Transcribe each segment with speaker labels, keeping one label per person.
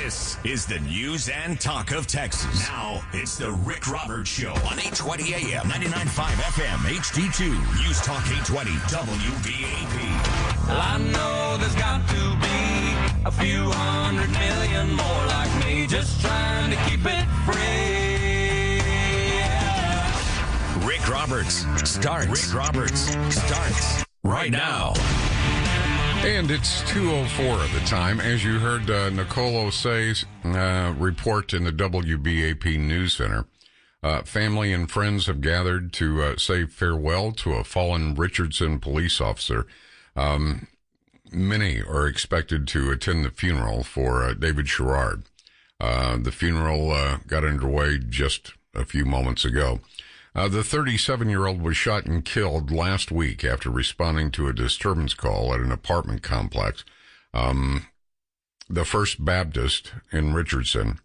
Speaker 1: This is the news and talk of Texas. Now, it's the Rick Roberts Show on 820 AM, 99.5 FM, HD2, News Talk 820, WBAP.
Speaker 2: Well, I know there's got to be a few 100 million more like me, just trying to keep it free. Yeah.
Speaker 1: Rick Roberts starts right now.
Speaker 3: And it's 2:04 at the time. As you heard Nicolo say's report in the WBAP News Center, family and friends have gathered to say farewell to a fallen Richardson police officer. Many are expected to attend the funeral for David Sherrard. The funeral got underway just a few moments ago. The 37-year-old was shot and killed last week after responding to a disturbance call at an apartment complex. The First Baptist in Richardson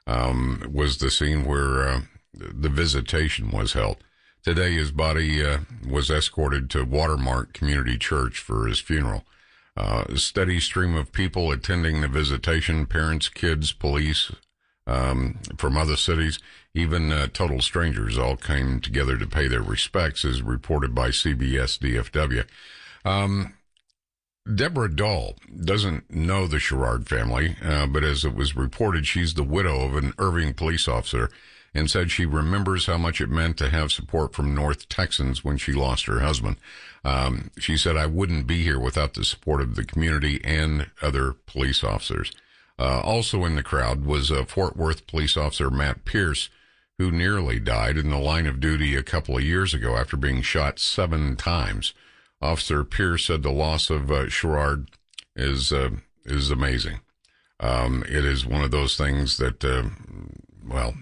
Speaker 3: was the scene where the visitation was held. Today, his body was escorted to Watermark Community Church for his funeral. A steady stream of people attending the visitation, parents, kids, police, from other cities, even total strangers, all came together to pay their respects, as reported by CBS DFW. Deborah Dahl doesn't know the Sherrard family, but as it was reported, she's the widow of an Irving police officer and said she remembers how much it meant to have support from North Texans when she lost her husband. She said, "I wouldn't be here without the support of the community and other police officers." Also in the crowd was Fort Worth police officer Matt Pierce, who nearly died in the line of duty a couple of years ago after being shot 7 times. Officer Pierce said the loss of Sherrard is amazing. It is one of those things that,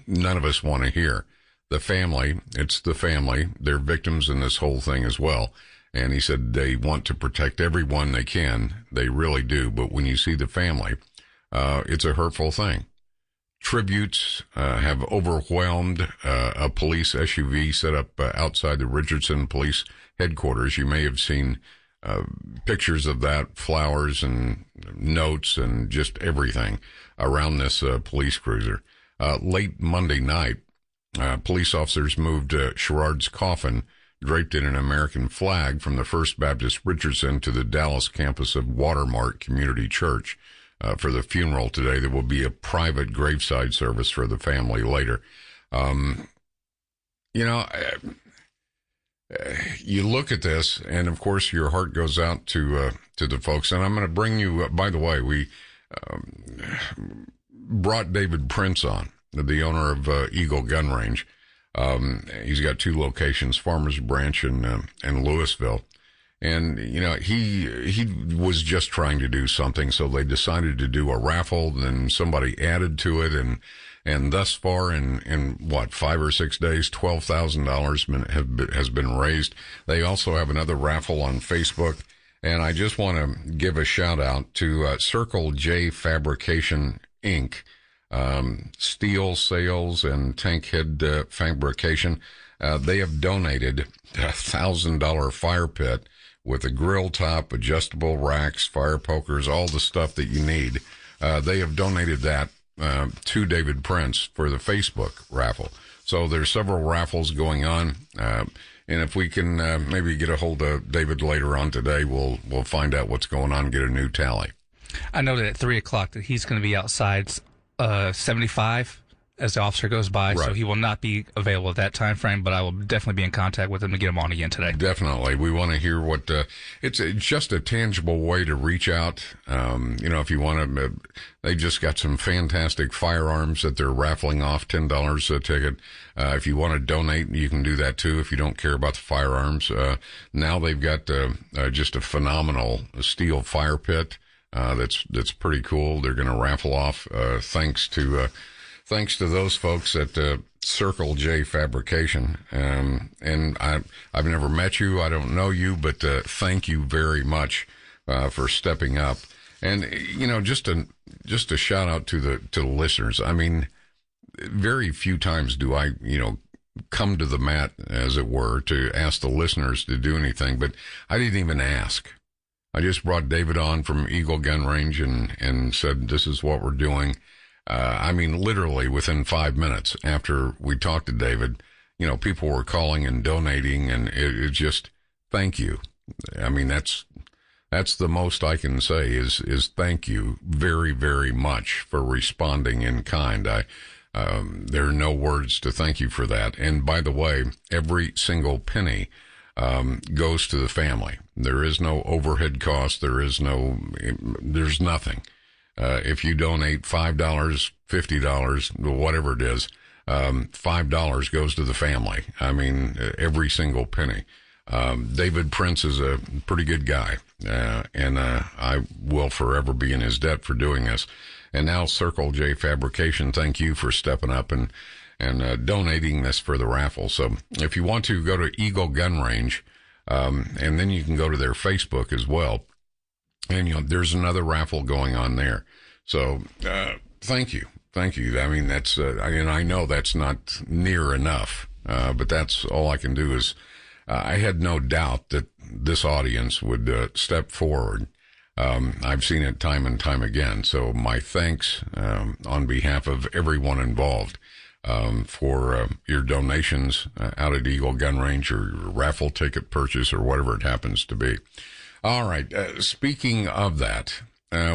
Speaker 3: none of us want to hear. It's the family. They're victims in this whole thing as well. And he said they want to protect everyone they can. They really do. But when you see the family, it's a hurtful thing. Tributes have overwhelmed a police SUV set up outside the Richardson Police Headquarters. You may have seen pictures of that, flowers and notes and just everything around this police cruiser. Late Monday night, police officers moved Sherrard's coffin, draped in an American flag, from the First Baptist Richardson to the Dallas campus of Watermark Community Church. For the funeral today. There will be a private graveside service for the family later. You look at this, and of course your heart goes out to the folks. And I'm going to bring you, by the way, we brought David Prince on, the owner of Eagle Gun Range. He's got 2 locations, Farmers Branch and Louisville. And, he was just trying to do something, so they decided to do a raffle, then somebody added to it, and thus far in 5 or 6 days, $12,000 has been raised. They also have another raffle on Facebook, and I just want to give a shout out to Circle J Fabrication, Inc., steel sales and tank head fabrication. They have donated a $1,000 fire pit with a grill top, adjustable racks, fire pokers, all the stuff that you need. They have donated that to David Prince for the Facebook raffle. So there's several raffles going on. And if we can maybe get a hold of David later on today, we'll find out what's going on and get a new tally.
Speaker 4: I know that at 3 o'clock that he's going to be outside 75 as the officer goes by, right. So he will not be available at that time frame, but I will definitely be in contact with him to get him on again today.
Speaker 3: Definitely. We want to hear what, it's just a tangible way to reach out. If you want to, they just got some fantastic firearms that they're raffling off, $10 a ticket. If you want to donate, you can do that too if you don't care about the firearms. Now they've got just a phenomenal steel fire pit that's pretty cool. They're going to raffle off thanks to those folks at Circle J Fabrication. And I've never met you. I don't know you, but thank you very much for stepping up. And, just a shout out to the listeners. I mean, very few times do I, come to the mat, as it were, to ask the listeners to do anything, but I didn't even ask. I just brought David on from Eagle Gun Range and said, this is what we're doing. I mean, literally within 5 minutes after we talked to David, people were calling and donating, and it just, thank you. I mean, that's the most I can say is thank you very, very much for responding in kind. There are no words to thank you for that. And by the way, every single penny goes to the family. There is no overhead cost. There's nothing. If you donate $5, $50, whatever it is, $5 goes to the family. I mean, every single penny. David Prince is a pretty good guy, and I will forever be in his debt for doing this. And now Circle J Fabrication, thank you for stepping up and donating this for the raffle. So if you want to, go to Eagle Gun Range, and then you can go to their Facebook as well. And there's another raffle going on there. So thank you. I mean, that's and I know that's not near enough, but that's all I can do is I had no doubt that this audience would step forward. I've seen it time and time again. So my thanks on behalf of everyone involved for your donations out at Eagle Gun Range or your raffle ticket purchase or whatever it happens to be. All right. Speaking of that,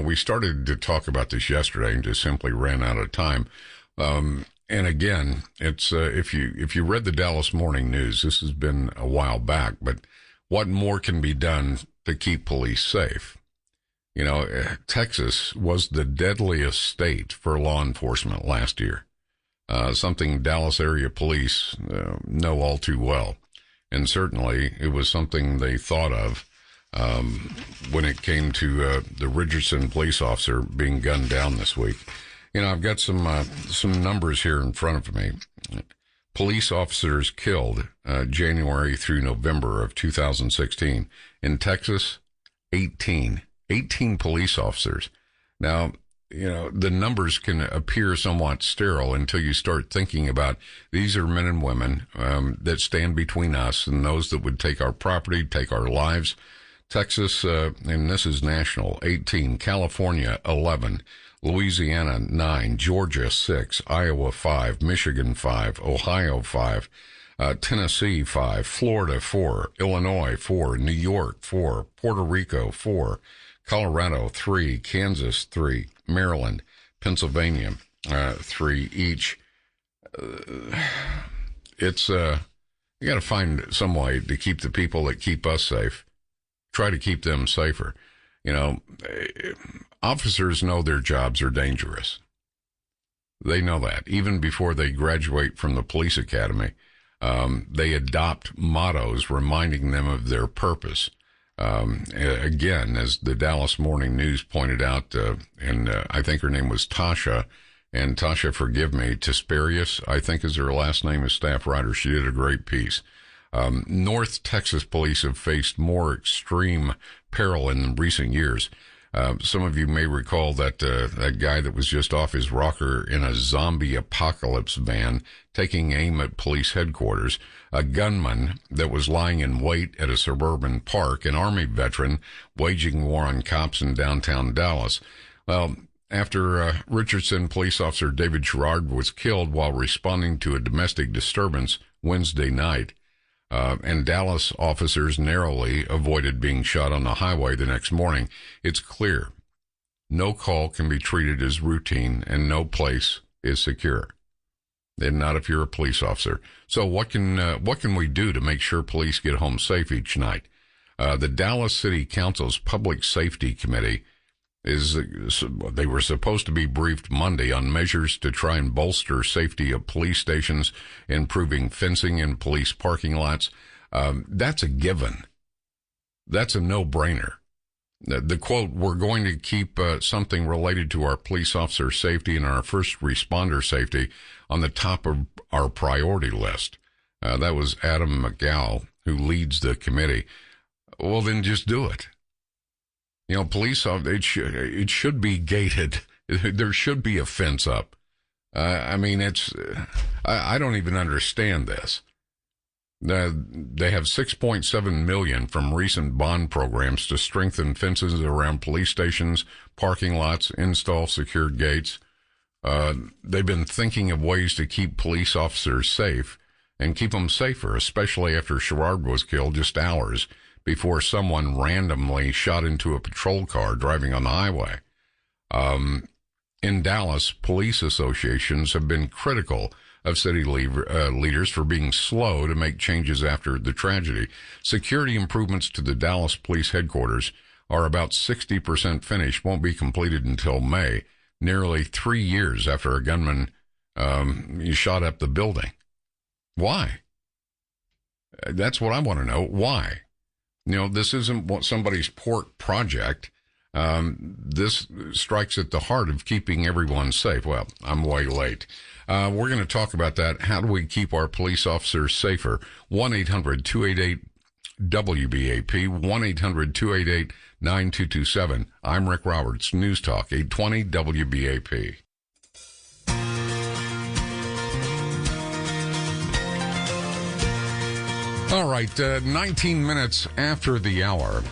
Speaker 3: we started to talk about this yesterday and just simply ran out of time. And again, it's if you read the Dallas Morning News, this has been a while back, but what more can be done to keep police safe? Texas was the deadliest state for law enforcement last year, something Dallas area police know all too well. And certainly it was something they thought of when it came to the Richardson police officer being gunned down this week. I've got some numbers here in front of me. Police officers killed January through November of 2016. In Texas, 18 police officers. Now, the numbers can appear somewhat sterile until you start thinking about these are men and women that stand between us and those that would take our property, take our lives. Texas, and this is national, 18, California, 11, Louisiana, 9, Georgia, 6, Iowa, 5, Michigan, 5, Ohio, 5, Tennessee, 5, Florida, 4, Illinois, 4, New York, 4, Puerto Rico, 4, Colorado, 3, Kansas, 3, Maryland, Pennsylvania, 3 each. It's, you got to find some way to keep the people that keep us safe. Try to keep them safer. Officers know their jobs are dangerous. They know that. Even before they graduate from the police academy, they adopt mottos reminding them of their purpose. Again, as the Dallas Morning News pointed out, and I think her name was Tasha, and Tasha, forgive me, Tisperius, I think is her last name, as staff writer. She did a great piece. North Texas police have faced more extreme peril in recent years. Some of you may recall that guy that was just off his rocker in a zombie apocalypse van taking aim at police headquarters, a gunman that was lying in wait at a suburban park, an Army veteran waging war on cops in downtown Dallas. Well, after Richardson police officer David Sherrard was killed while responding to a domestic disturbance Wednesday night, and Dallas officers narrowly avoided being shot on the highway the next morning, it's clear no call can be treated as routine and no place is secure. And not if you're a police officer. So what can we do to make sure police get home safe each night? The Dallas City Council's Public Safety Committee they were supposed to be briefed Monday on measures to try and bolster safety of police stations, improving fencing in police parking lots. That's a given. That's a no-brainer. The quote, we're going to keep something related to our police officer safety and our first responder safety on the top of our priority list. That was Adam McGow, who leads the committee. Well, then just do it. Police, it should be gated. There should be a fence up. I don't even understand this. They have $6.7 million from recent bond programs to strengthen fences around police stations, parking lots, install secured gates. They've been thinking of ways to keep police officers safe and keep them safer, especially after Sherrard was killed just hours before someone randomly shot into a patrol car driving on the highway. In Dallas, police associations have been critical of city leaders for being slow to make changes after the tragedy. Security improvements to the Dallas police headquarters are about 60% finished, won't be completed until May, nearly 3 years after a gunman shot up the building. Why? That's what I want to know. Why? This isn't somebody's port project. This strikes at the heart of keeping everyone safe. Well, I'm way late. We're going to talk about that. How do we keep our police officers safer? 1-800-288-WBAP, 1-800-288-9227. I'm Rick Roberts, News Talk, 820 WBAP. All right, 19 minutes after the hour.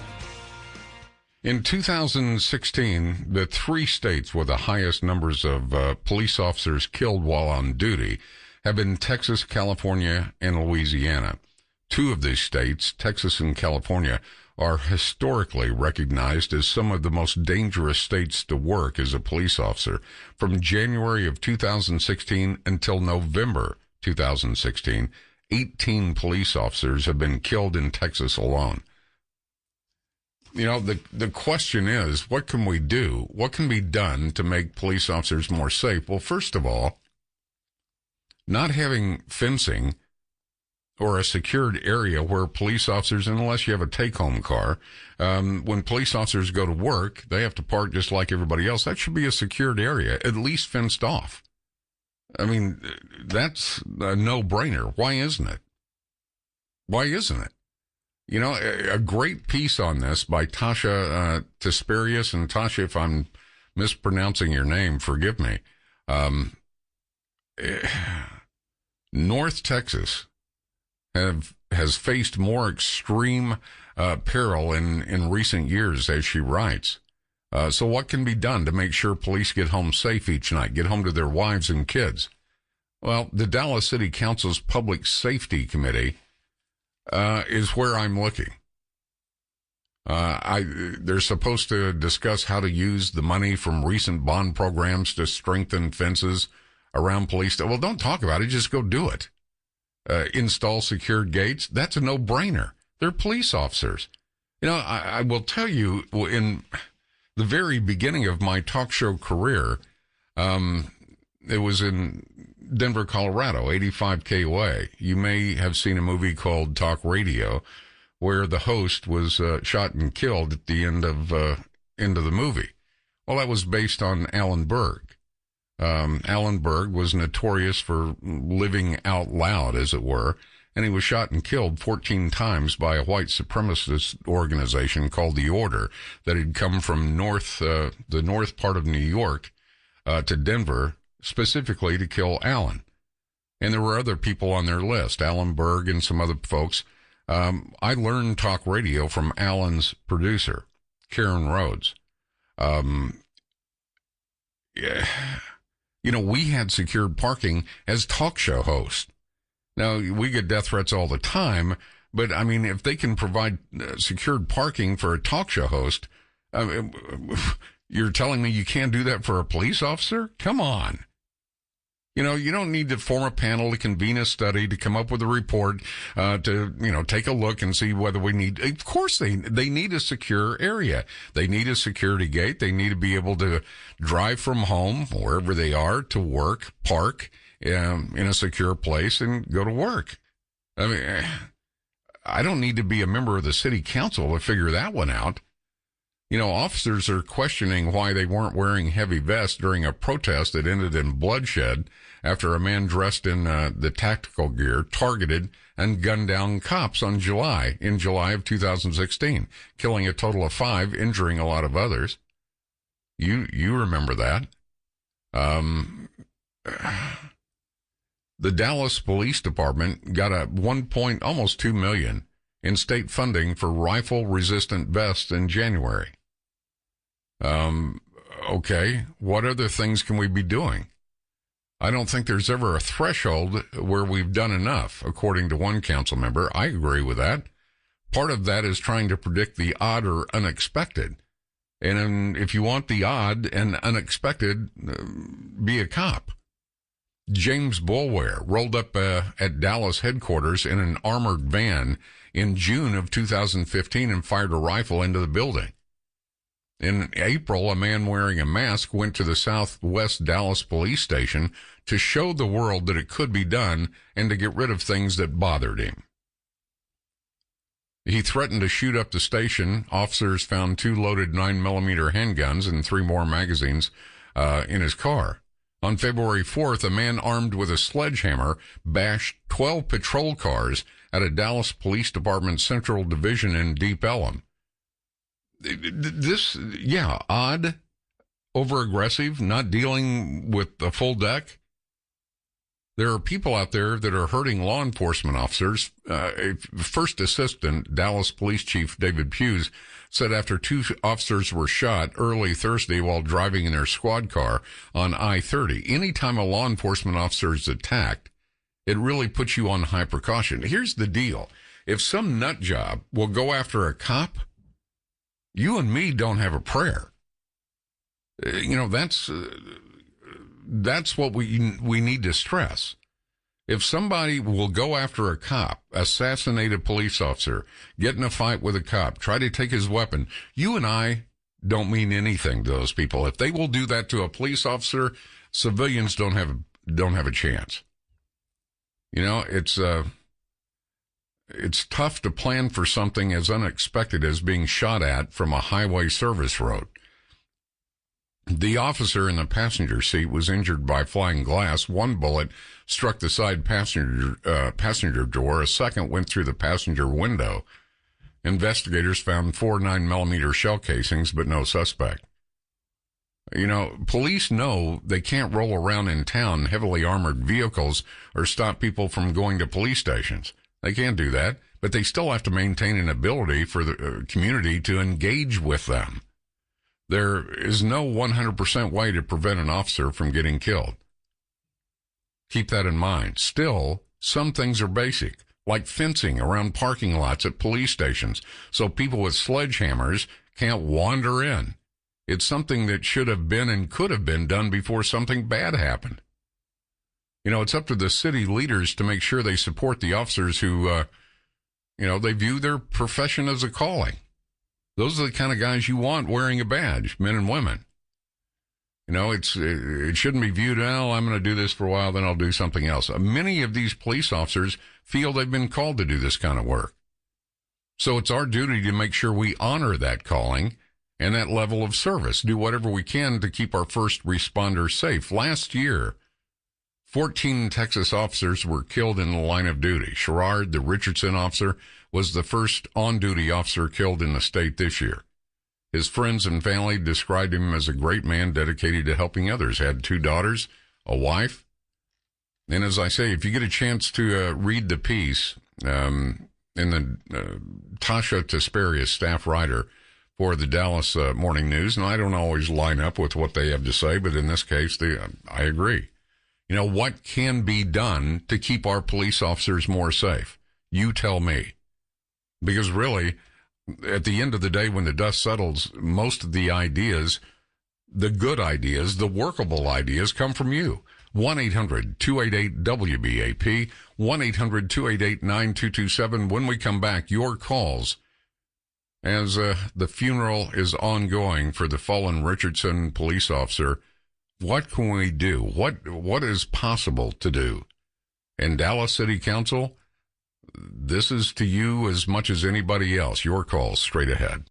Speaker 3: In 2016, the 3 states with the highest numbers of police officers killed while on duty have been Texas, California, and Louisiana. 2 of these states, Texas and California, are historically recognized as some of the most dangerous states to work as a police officer. From January of 2016 until November 2016, 18 police officers have been killed in Texas alone. The question is, what can we do? What can be done to make police officers more safe? Well, first of all, not having fencing or a secured area where police officers, unless you have a take-home car, when police officers go to work, they have to park just like everybody else. That should be a secured area, at least fenced off. I mean, that's a no-brainer. Why isn't it? Why isn't it? A great piece on this by Tasha Tisperius, and Tasha, if I'm mispronouncing your name, forgive me. North Texas has faced more extreme peril in recent years, as she writes. So what can be done to make sure police get home safe each night, get home to their wives and kids? Well, the Dallas City Council's Public Safety Committee is where I'm looking. They're supposed to discuss how to use the money from recent bond programs to strengthen fences around police. Well, don't talk about it. Just go do it. Install secured gates. That's a no-brainer. They're police officers. I will tell you, in the very beginning of my talk show career, it was in Denver, Colorado, 85 KOA. You may have seen a movie called Talk Radio, where the host was shot and killed at the end of the movie. Well, that was based on Alan Berg. Alan Berg was notorious for living out loud, as it were, and he was shot and killed 14 times by a white supremacist organization called The Order that had come from the north part of New York to Denver, specifically to kill Alan. And there were other people on their list, Alan Berg and some other folks. I learned talk radio from Alan's producer, Karen Rhodes. We had secured parking as talk show hosts. Now, we get death threats all the time, but, I mean, if they can provide secured parking for a talk show host, you're telling me you can't do that for a police officer? Come on. You don't need to form a panel to convene a study to come up with a report, to take a look and see whether we need. Of course, they need a secure area. They need a security gate. They need to be able to drive from home, wherever they are, to work, park in a secure place, and go to work. I mean, I don't need to be a member of the city council to figure that one out. Officers are questioning why they weren't wearing heavy vests during a protest that ended in bloodshed after a man dressed in the tactical gear targeted and gunned down cops in July of 2016, killing a total of 5, injuring a lot of others. You remember that. The Dallas Police Department got almost $2 million in state funding for rifle-resistant vests in January. Okay, what other things can we be doing? I don't think there's ever a threshold where we've done enough, according to one council member. I agree with that. Part of that is trying to predict the odd or unexpected. And if you want the odd and unexpected, be a cop. James Boulware rolled up at Dallas headquarters in an armored van in June of 2015 and fired a rifle into the building. In April, a man wearing a mask went to the Southwest Dallas police station to show the world that it could be done and to get rid of things that bothered him. He threatened to shoot up the station. Officers found 2 loaded 9mm handguns and 3 more magazines in his car. On February 4th, a man armed with a sledgehammer bashed 12 patrol cars at a Dallas Police Department Central Division in Deep Ellum. This, odd, over-aggressive, not dealing with the full deck. There are people out there that are hurting law enforcement officers. First Assistant Dallas Police Chief David Hughes said after 2 officers were shot early Thursday while driving in their squad car on I-30, anytime a law enforcement officer is attacked, it really puts you on high precaution. Here's the deal. If some nut job will go after a cop, you and me don't have a prayer. That's what we need to stress. If somebody will go after a cop, assassinate a police officer, get in a fight with a cop, try to take his weapon, you and I don't mean anything to those people. If they will do that to a police officer, civilians don't have a chance. It's tough to plan for something as unexpected as being shot at from a highway service road. The officer in the passenger seat was injured by flying glass. 1 bullet struck the side passenger door. A second went through the passenger window. Investigators found 4 9mm shell casings, but no suspect. Police know they can't roll around in town heavily armored vehicles or stop people from going to police stations. They can't do that, but they still have to maintain an ability for the community to engage with them. There is no 100% way to prevent an officer from getting killed. Keep that in mind. Still, some things are basic, like fencing around parking lots at police stations so people with sledgehammers can't wander in. It's something that should have been and could have been done before something bad happened. It's up to the city leaders to make sure they support the officers who, they view their profession as a calling. Those are the kind of guys you want wearing a badge, men and women. It shouldn't be viewed, I'm going to do this for a while, then I'll do something else. Many of these police officers feel they've been called to do this kind of work. So it's our duty to make sure we honor that calling and that level of service, do whatever we can to keep our first responders safe. Last year, 14 Texas officers were killed in the line of duty. Sherrard, the Richardson officer, was the first on-duty officer killed in the state this year. His friends and family described him as a great man dedicated to helping others. Had 2 daughters, a wife. And as I say, if you get a chance to read the piece in the Tasha Tesperius, staff writer for the Dallas Morning News, and I don't always line up with what they have to say, but in this case, I agree. What can be done to keep our police officers more safe? You tell me. Because really, at the end of the day, when the dust settles, most of the ideas, the good ideas, the workable ideas come from you. 1-800-288-WBAP, 1-800-288-9227. When we come back, your calls as the funeral is ongoing for the fallen Richardson police officer. What can we do? What is possible to do? And Dallas City Council, this is to you as much as anybody else. Your calls straight ahead.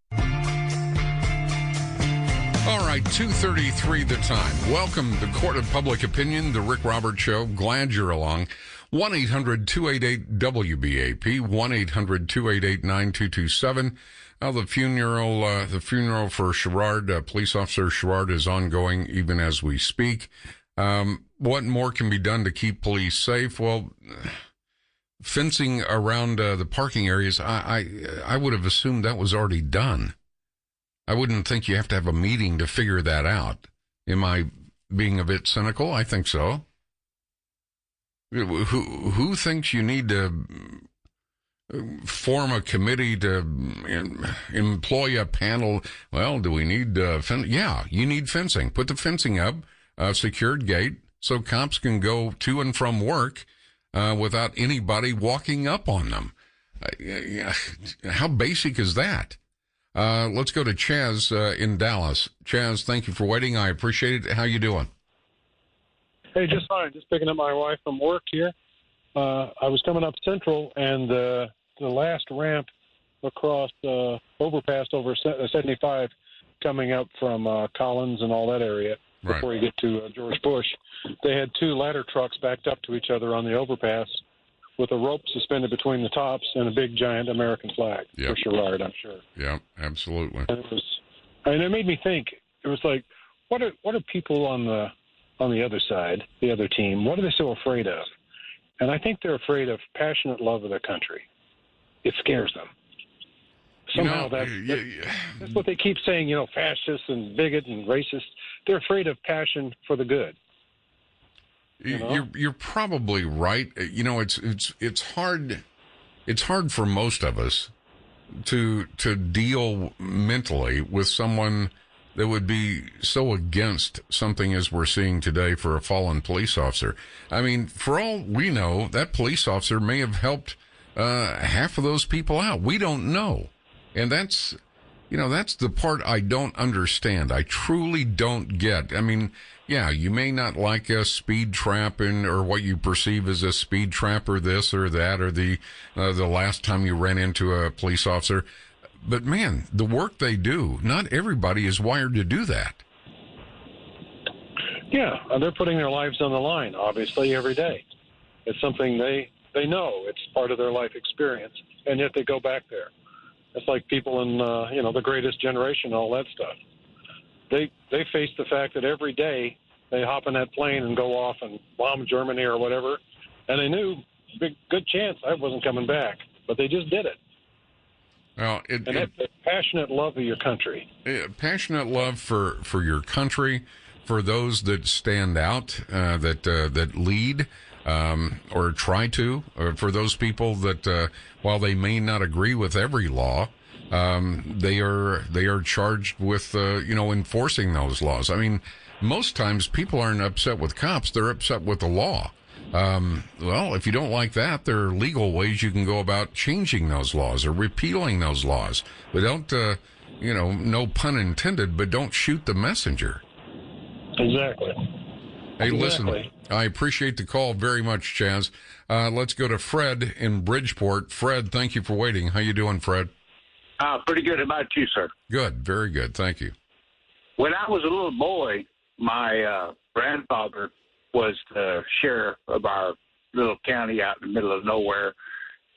Speaker 3: All right, 2:33 the time. Welcome to Court of Public Opinion, the Rick Roberts Show. Glad you're along. 1-800-288-WBAP, 1-800-288-9227. The funeral for Sherrard, police officer Sherrard, is ongoing even as we speak. What more can be done to keep police safe? Well, fencing around the parking areas, I would have assumed that was already done. I wouldn't think you have to have a meeting to figure that out. Am I being a bit cynical? I think so. Who thinks you need to form a committee to employ a panel? Well, do we need yeah, you need fencing. Put the fencing up, secured gate, so cops can go to and from work without anybody walking up on them. How basic is that? Let's go to Chaz in Dallas. Chaz, thank you for waiting. I appreciate it. How you doing?
Speaker 5: Hey, just fine. Just picking up my wife from work here. I was coming up Central, and the last ramp across overpass over 75 coming up from Collins and all that area before you get to George Bush, they had two ladder trucks backed up to each other on the overpass with a rope suspended between the tops and a big giant American flag for Sherrard, I'm sure. Yeah,
Speaker 3: absolutely.
Speaker 5: And it made me think. It was like, what are people on the other side, the other team, what are they so afraid of? And I think they're afraid of passionate love of their country. It scares them. Somehow that's what they keep saying, fascists and bigot and racist. They're afraid of passion for the good.
Speaker 3: You're probably right. It's hard. It's hard for most of us to deal mentally with someone that would be so against something as we're seeing today for a fallen police officer. I mean, for all we know, that police officer may have helped half of those people out. We don't know. And that's the part I don't understand. I truly don't get. I mean, yeah, you may not like a speed trap or what you perceive as a speed trap or this or that or the last time you ran into a police officer. But, man, the work they do, not everybody is wired to do that.
Speaker 5: Yeah, they're putting their lives on the line, obviously, every day. It's something they know. It's part of their life experience, and yet they go back there. It's like people in, the Greatest Generation, all that stuff. They face the fact that every day they hop in that plane and go off and bomb Germany or whatever, and they knew, good chance I wasn't coming back, but they just did it.
Speaker 3: Well,
Speaker 5: that's a passionate love of your country.
Speaker 3: Passionate love for your country, for those that stand out, that lead, or try to, or for those people that, while they may not agree with every law, they are charged with, enforcing those laws. I mean, most times people aren't upset with cops; they're upset with the law. Well, if you don't like that, there are legal ways you can go about changing those laws or repealing those laws. But don't, no pun intended, but don't shoot the messenger.
Speaker 5: Exactly.
Speaker 3: Hey, listen, I appreciate the call very much, Chaz. Let's go to Fred in Bridgeport. Fred, thank you for waiting. How you doing, Fred?
Speaker 6: Pretty good. How about you, sir?
Speaker 3: Good. Very good. Thank you.
Speaker 6: When I was a little boy, my grandfather was the sheriff of our little county out in the middle of nowhere.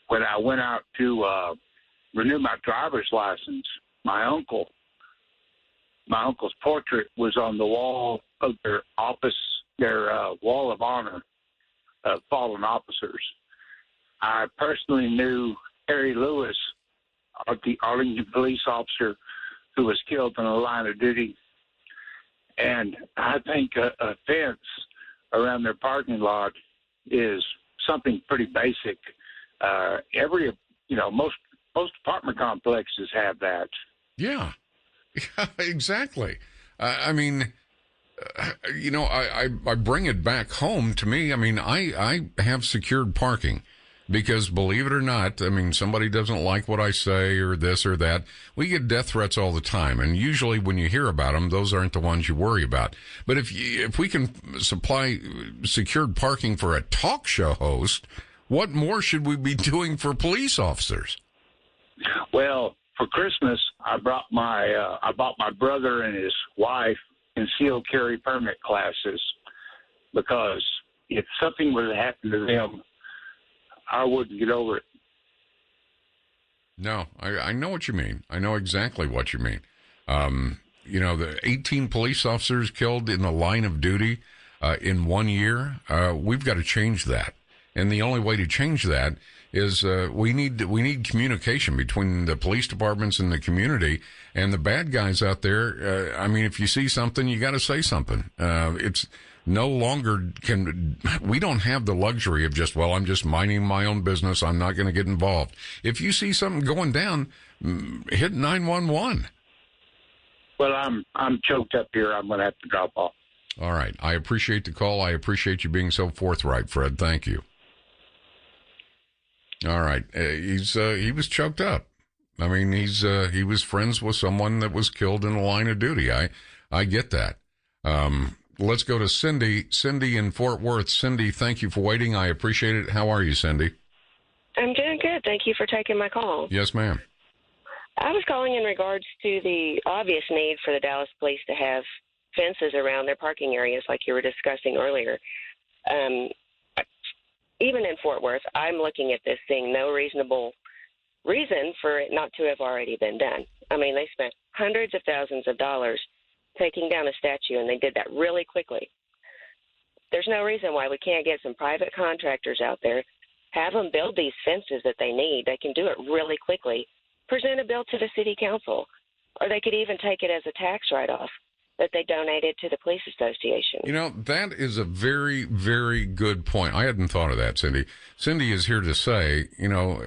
Speaker 6: When I went out to renew my driver's license, my uncle's portrait was on the wall of their office, their wall of honor of fallen officers. I personally knew Harry Lewis, the Arlington police officer who was killed in the line of duty. And I think a fence around their parking lot is something pretty basic. Most apartment complexes have that.
Speaker 3: Yeah, exactly. I mean, I bring it back home to me. I mean, I have secured parking because, believe it or not, I mean, somebody doesn't like what I say or this or that. We get death threats all the time, and usually when you hear about them, those aren't the ones you worry about. But if we can supply secured parking for a talk show host, what more should we be doing for police officers?
Speaker 6: Well, for Christmas, I bought my brother and his wife concealed carry permit classes because if something were to happen to them, I wouldn't get over it.
Speaker 3: No, I know what you mean. I know exactly what you mean. The 18 police officers killed in the line of duty in 1 year. We've got to change that. And the only way to change that is we need communication between the police departments and the community and the bad guys out there. I mean, if you see something, you got to say something. no longer we don't have the luxury of just, well, I'm just minding my own business. I'm not going to get involved. If you see something going down, hit 911.
Speaker 6: Well, I'm choked up here. I'm going to have to drop off.
Speaker 3: All right. I appreciate the call. I appreciate you being so forthright, Fred. Thank you. All right. He was choked up. I mean, he was friends with someone that was killed in the line of duty. I get that. Let's go to Cindy. Cindy in Fort Worth. Cindy, thank you for waiting. I appreciate it. How are you, Cindy?
Speaker 7: I'm doing good. Thank you for taking my call.
Speaker 3: Yes, ma'am.
Speaker 7: I was calling in regards to the obvious need for the Dallas police to have fences around their parking areas like you were discussing earlier. Even in Fort Worth, I'm looking at this seeing no reasonable reason for it not to have already been done. I mean, they spent hundreds of thousands of dollars taking down a statue, and they did that really quickly. There's no reason why we can't get some private contractors out there, have them build these fences that they need. They can do it really quickly. Present a bill to the city council, or they could even take it as a tax write-off that they donated to the police association. You know,
Speaker 3: that is a very, very good point. I hadn't thought of that, Cindy. Cindy is here to say, you know,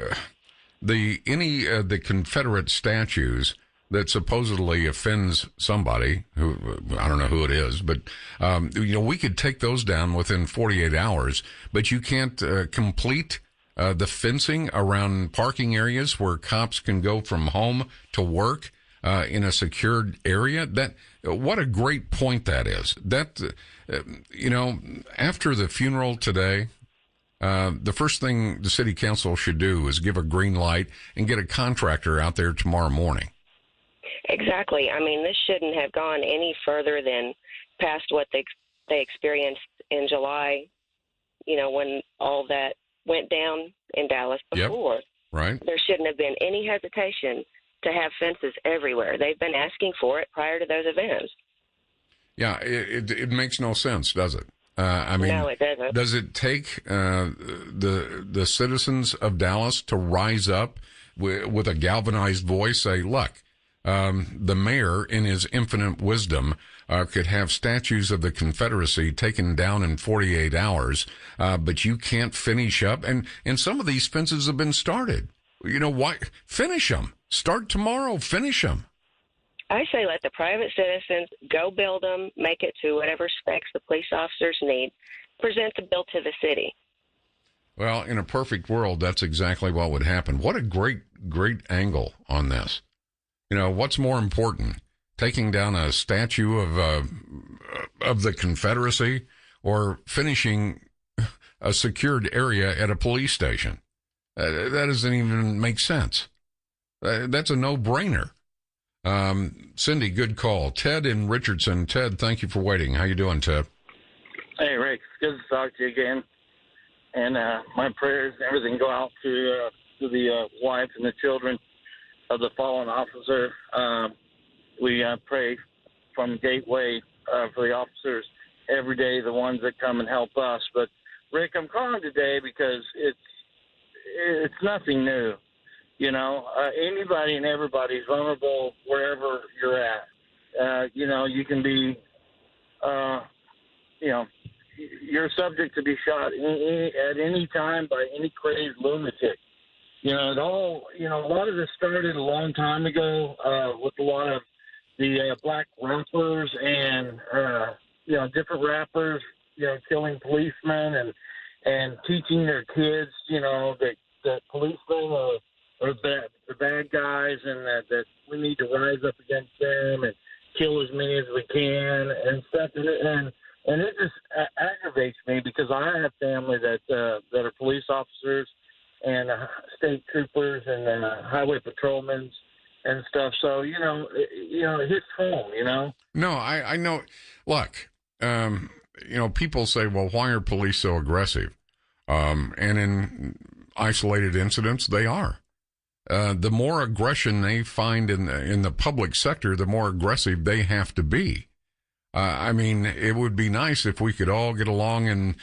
Speaker 3: the Confederate statues that supposedly offends somebody who, I don't know who it is, but, you know, we could take those down within 48 hours, but you can't complete the fencing around parking areas where cops can go from home to work in a secured area. What a great point that is. You know, after the funeral today, the first thing the city council should do is give a green light and get a contractor out there tomorrow morning.
Speaker 7: Exactly. I mean, this shouldn't have gone any further than past what they experienced in July, you know, when all that went down in Dallas before.
Speaker 3: Yep. Right.
Speaker 7: There shouldn't have been any hesitation to have fences everywhere. They've been asking for it prior to those events.
Speaker 3: Yeah, it makes no sense, does it? I mean,
Speaker 7: no, it doesn't.
Speaker 3: Does it take the citizens of Dallas to rise up with a galvanized voice, say, look, the mayor, in his infinite wisdom, could have statues of the Confederacy taken down in 48 hours, but you can't finish up. And some of these fences have been started. You know, why? Finish them. Start tomorrow. Finish them.
Speaker 7: I say let the private citizens go build them, make it to whatever specs the police officers need, present the bill to the city.
Speaker 3: Well, in a perfect world, that's exactly what would happen. What a great angle on this. You know, what's more important, taking down a statue of the Confederacy or finishing a secured area at a police station? That doesn't even make sense. That's a no-brainer. Cindy, good call. Ted in Richardson. Ted, thank you for waiting. How you doing, Ted?
Speaker 8: Hey, Rick. Good to talk to you again. And my prayers and everything go out to the wife and the children of the fallen officer. We pray from Gateway for the officers every day, the ones that come and help us. But, Rick, I'm calling today because it's nothing new. You know, anybody and everybody is vulnerable wherever you're at. You know, you can be, you know, you're subject to be shot at any time by any crazed lunatic. You know, a lot of this started a long time ago with a lot of the black rappers and, you know, different rappers, you know, killing policemen and teaching their kids, you know, that policemen are the bad guys and that we need to rise up against them and kill as many as we can and stuff. And it just aggravates me because I have family that are police officers and state troopers and highway patrolmen and stuff. So, you know, it hits home, you know?
Speaker 3: No, I know. Look, you know, people say, well, why are police so aggressive? And in isolated incidents, they are. The more aggression they find in the public sector, the more aggressive they have to be. I mean, it would be nice if we could all get along and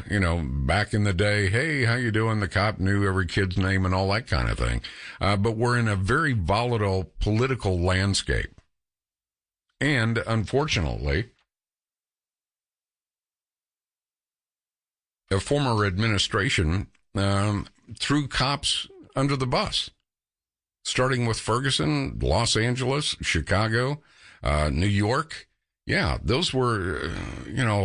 Speaker 3: you know, back in the day, hey, how you doing? The cop knew every kid's name and all that kind of thing. But we're in a very volatile political landscape. And unfortunately, a former administration threw cops under the bus, starting with Ferguson, Los Angeles, Chicago, New York. Yeah, those were,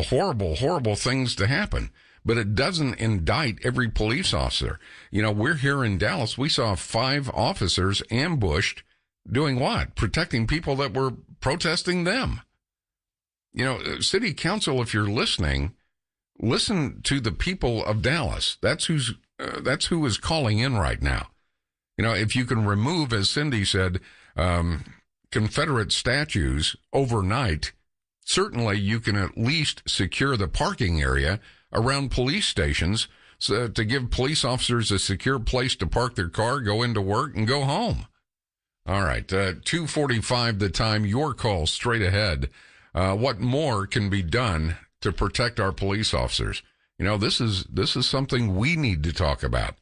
Speaker 3: horrible, horrible things to happen. But it doesn't indict every police officer. We're here in Dallas. We saw 5 officers ambushed doing what? Protecting people that were protesting them. City council, if you're listening, listen to the people of Dallas. That's who is calling in right now. If you can remove, as Cindy said, Confederate statues overnight, certainly you can at least secure the parking area around police stations to give police officers a secure place to park their car, go into work, and go home. All right, 2:45 the time. Your call straight ahead. What more can be done to protect our police officers? This is something we need to talk about.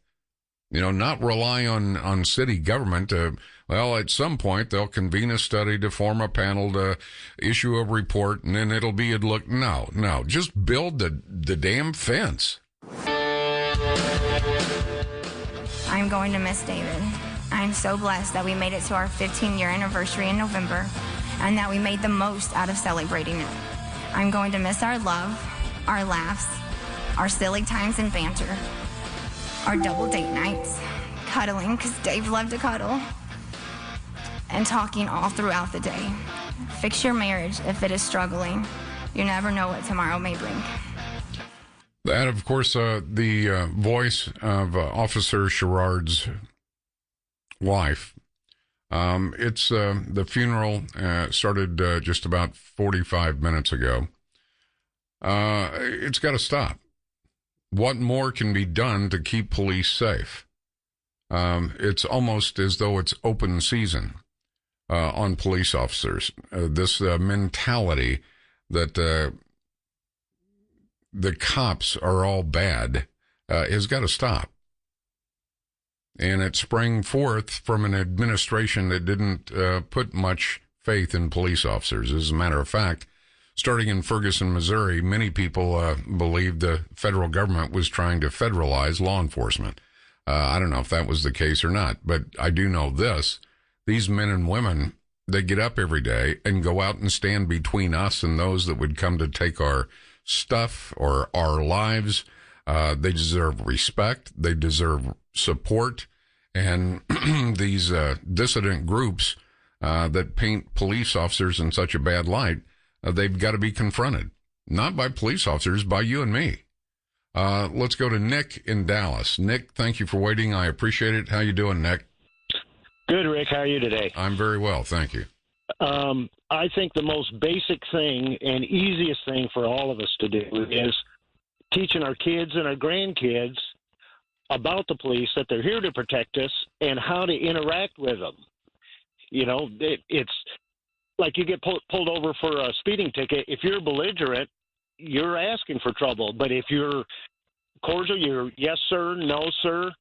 Speaker 3: Not rely on city government. At some point they'll convene a study to form a panel to issue a report, and then it'll be a look. No, just build the damn fence.
Speaker 9: I'm going to miss David. I'm so blessed that we made it to our 15-year anniversary in November, and that we made the most out of celebrating it. I'm going to miss our love, our laughs, our silly times and banter, our double date nights, cuddling because Dave loved to cuddle, and talking all throughout the day. Fix your marriage if it is struggling. You never know what tomorrow may bring.
Speaker 3: That, of course, the voice of Officer Sherrard's wife. It's the funeral started just about 45 minutes ago. It's got to stop. What more can be done to keep police safe? It's almost as though it's open season on police officers. This mentality that the cops are all bad has got to stop. And it sprang forth from an administration that didn't put much faith in police officers. As a matter of fact, starting in Ferguson, Missouri, many people believed the federal government was trying to federalize law enforcement. I don't know if that was the case or not, but I do know this. These men and women, they get up every day and go out and stand between us and those that would come to take our stuff or our lives. They deserve respect. They deserve support. And these dissident groups that paint police officers in such a bad light, they've got to be confronted. Not by police officers, by you and me. Let's go to Nick in Dallas. Nick, thank you for waiting. I appreciate it. How you doing, Nick?
Speaker 10: Good, Rick. How are you today?
Speaker 3: I'm very well, thank you.
Speaker 10: I think the most basic thing and easiest thing for all of us to do is teaching our kids and our grandkids about the police, that they're here to protect us, and how to interact with them. It's like you get pulled over for a speeding ticket. If you're belligerent, you're asking for trouble. But if you're cordial, you're yes, sir, no, sir,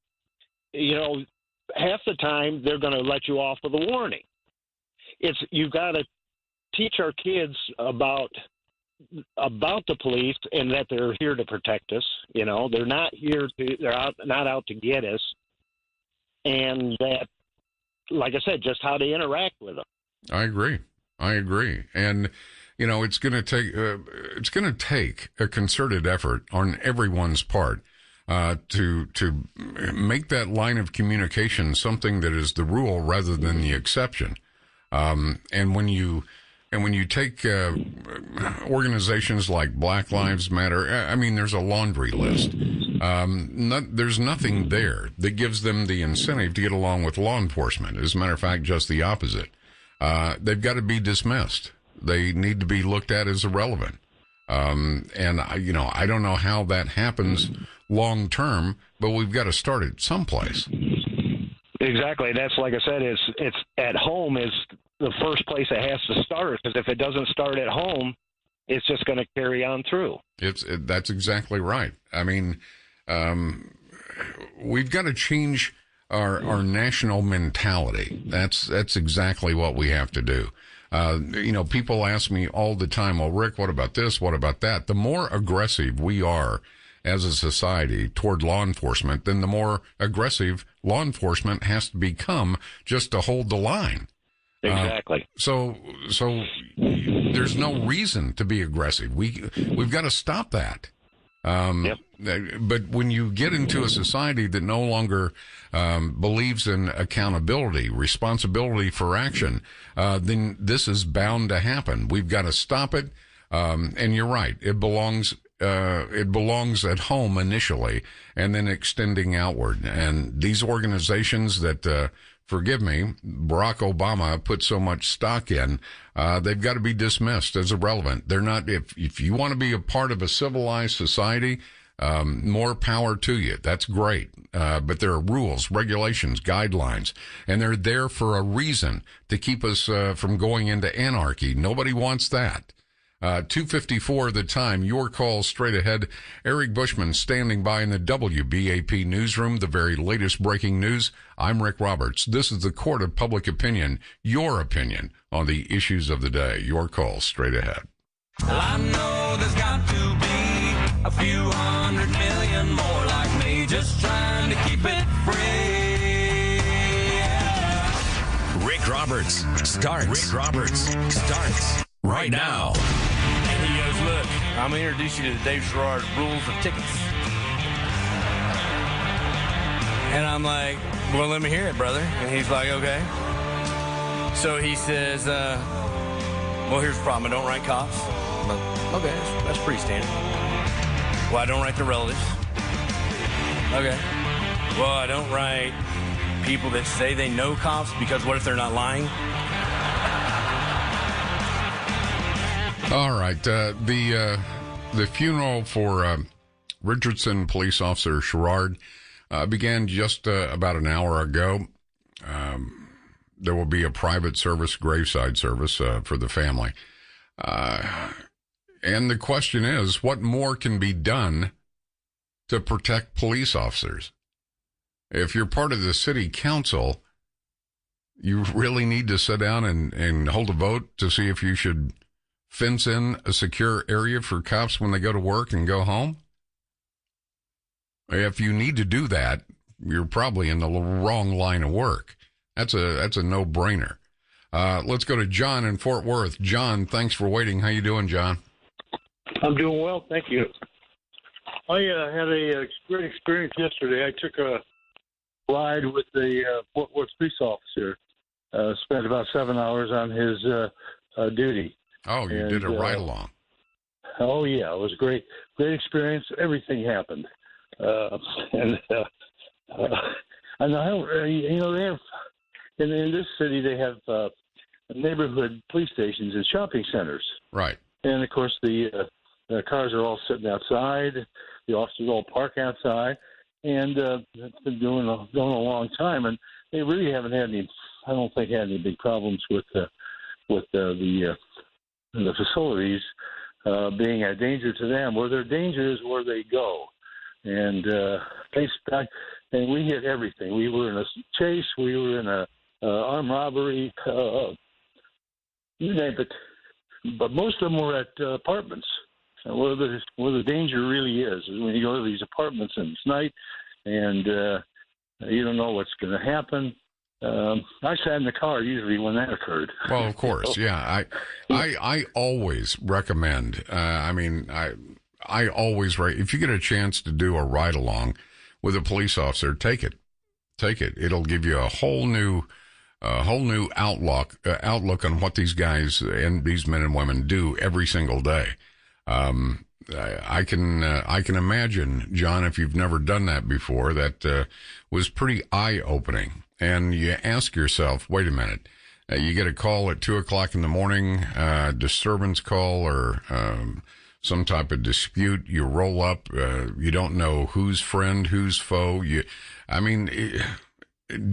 Speaker 10: half the time they're going to let you off with a warning. You've got to teach our kids about the police and that they're here to protect us. They're not not out to get us, and that, like I said, just how to interact with them.
Speaker 3: I agree, and it's going to take a concerted effort on everyone's part to make that line of communication something that is the rule rather than the exception. And when you take organizations like Black Lives Matter, I mean, there's a laundry list. There's nothing there that gives them the incentive to get along with law enforcement. As a matter of fact, just the opposite. They've got to be dismissed. They need to be looked at as irrelevant. And I don't know how that happens long term, but we've got to start it someplace.
Speaker 10: Exactly. That's, like I said, it's at home is the first place it has to start, because if it doesn't start at home, it's just going to carry on through. That's
Speaker 3: exactly right. I mean, we've got to change our national mentality. That's exactly what we have to do. People ask me all the time, well, Rick, what about this? What about that? The more aggressive we are as a society toward law enforcement, then the more aggressive law enforcement has to become just to hold the line.
Speaker 10: Exactly.
Speaker 3: So there's no reason to be aggressive. We've got to stop that. But when you get into a society that no longer believes in accountability, responsibility for action, then this is bound to happen. We've got to stop it. And you're right. It belongs at home initially, and then extending outward. And these organizations that, forgive me, Barack Obama put so much stock in, they've got to be dismissed as irrelevant. They're not, if you want to be a part of a civilized society, more power to you. That's great. But there are rules, regulations, guidelines, and they're there for a reason, to keep us from going into anarchy. Nobody wants that. 2:54 the time. Your call straight ahead. Eric Bushman standing by in the WBAP newsroom. The very latest breaking news. I'm Rick Roberts. This is the Court of Public Opinion. Your opinion on the issues of the day. Your call straight ahead.
Speaker 2: Well, I know there's got to be a few 100 million more like me, just trying to keep it free. Yeah.
Speaker 1: Rick Roberts starts right now.
Speaker 11: And he goes, look, I'm going to introduce you to the Dave Sherrard rules of tickets. And I'm like, well, let me hear it, brother. And he's like, okay. So he says, well, here's the problem. I don't write cops. I'm like, okay, that's pretty standard. Well, I don't write the relatives. Okay. Well, I don't write people that say they know cops, because what if they're not lying?
Speaker 3: All right. The funeral for Richardson police officer Sherrard began just about an hour ago. There will be a private service, graveside service for the family. And the question is, what more can be done to protect police officers? If you're part of the city council, you really need to sit down and hold a vote to see if you should fence in a secure area for cops when they go to work and go home. If you need to do that, you're probably in the wrong line of work. That's a no-brainer. Let's go to John in Fort Worth. John, thanks for waiting. How you doing, John?
Speaker 5: I'm doing well, thank you. I had a great experience yesterday. I took a ride with the Fort Worth police officer. Spent about 7 hours on his duty.
Speaker 3: Oh, you did a ride-along.
Speaker 5: Oh, yeah, it was a great experience. Everything happened. And I don't, they have, in this city, they have neighborhood police stations and shopping centers.
Speaker 3: Right.
Speaker 5: And, of course, the cars are all sitting outside. The officers all park outside. And it's been going a long time. And they really haven't had any, I don't think, had any big problems with the facilities being a danger to them. Where their danger is where they go. And we hit everything. We were in a chase. We were in a armed robbery. You name it. But most of them were at apartments. Where the danger really is when you go to these apartments and it's night, and you don't know what's going to happen. I sat in the car usually when that occurred.
Speaker 3: Well, of course, yeah. I always recommend. I always if you get a chance to do a ride along with a police officer, take it. It'll give you a whole new outlook on what these guys and these men and women do every single day. I can imagine, John, if you've never done that before, that was pretty eye-opening. And you ask yourself, wait a minute, you get a call at 2:00 in the morning, disturbance call or some type of dispute. You roll up, you don't know who's friend, who's foe.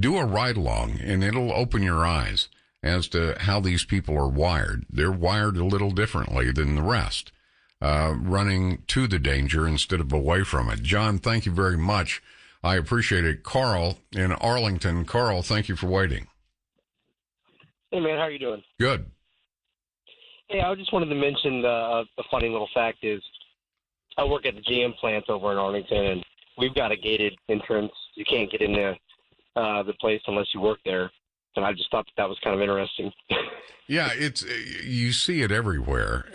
Speaker 3: Do a ride-along, and it'll open your eyes as to how these people are wired. They're wired a little differently than the rest, running to the danger instead of away from it. John, thank you very much. I appreciate it. Carl in Arlington. Carl, thank you for waiting.
Speaker 12: Hey, man, how are you doing?
Speaker 3: Good.
Speaker 12: Hey, I just wanted to mention a funny little fact is I work at the GM plant over in Arlington, and we've got a gated entrance. You can't get into the place unless you work there. And I just thought that was kind of interesting.
Speaker 3: Yeah, you see it everywhere.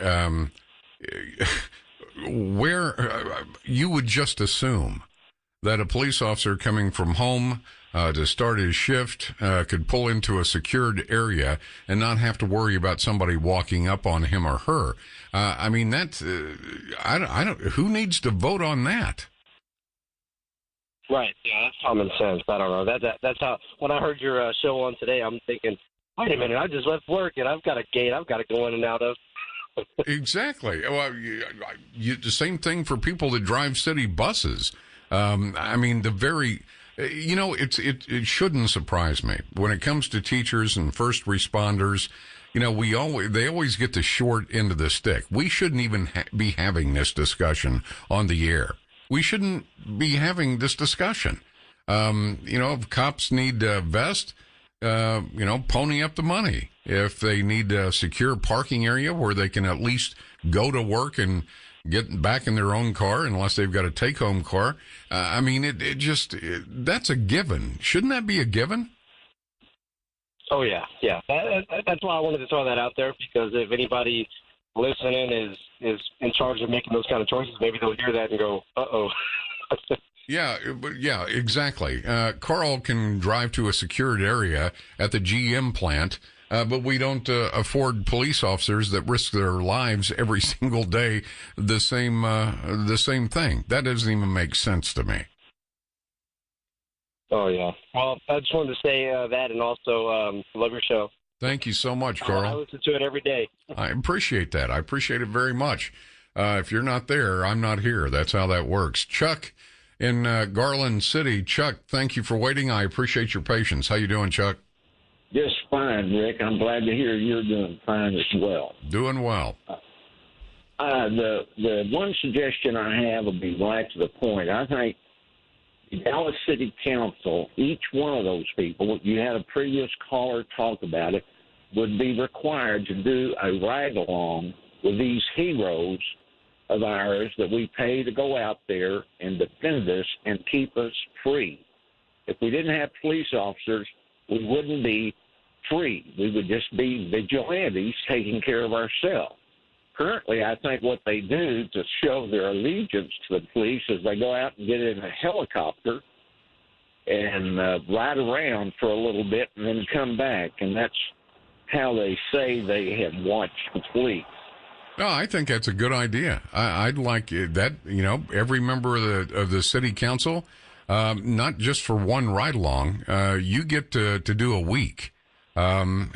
Speaker 3: Where you would just assume that a police officer coming from home to start his shift could pull into a secured area and not have to worry about somebody walking up on him or her. I mean, that's I don't. Who needs to vote on that?
Speaker 12: Right. Yeah, that's common sense. I don't know. That's how. When I heard your show on today, I'm thinking, wait a minute, I just left work and I've got a gate I've got to go in and out of.
Speaker 3: Exactly. Well, the same thing for people that drive city buses. I mean, it shouldn't surprise me when it comes to teachers and first responders. They always get the short end of the stick. We shouldn't even be having this discussion on the air. We shouldn't be having this discussion. If cops need a vest, pony up the money. If they need a secure parking area where they can at least go to work and get back in their own car, unless they've got a take-home car. That's a given. Shouldn't that be a given?
Speaker 12: Oh, yeah. That's why I wanted to throw that out there, because if anybody listening is in charge of making those kind of choices, maybe they'll hear that and go, uh-oh.
Speaker 3: Yeah, exactly. Carl can drive to a secured area at the GM plant, but we don't afford police officers that risk their lives every single day the same thing. That doesn't even make sense to me.
Speaker 12: Oh, yeah. Well, I just wanted to say that, and also love your show.
Speaker 3: Thank you so much, Carl.
Speaker 12: I listen to it every day.
Speaker 3: I appreciate that. I appreciate it very much. If you're not there, I'm not here. That's how that works. Chuck in Garland City. Chuck, thank you for waiting. I appreciate your patience. How you doing, Chuck?
Speaker 13: Just fine, Rick. I'm glad to hear you're doing fine as well.
Speaker 3: Doing well.
Speaker 13: The one suggestion I have will be right to the point. I think the Dallas City Council, each one of those people, you had a previous caller talk about it, would be required to do a ride-along with these heroes of ours that we pay to go out there and defend us and keep us free. If we didn't have police officers, we wouldn't be free. We would just be vigilantes taking care of ourselves. Currently, I think what they do to show their allegiance to the police is they go out and get in a helicopter and ride around for a little bit and then come back. And that's how they say they have watched the police.
Speaker 3: No, I think that's a good idea. I'd like that, every member of the city council, not just for one ride-along, you get to do a week. Every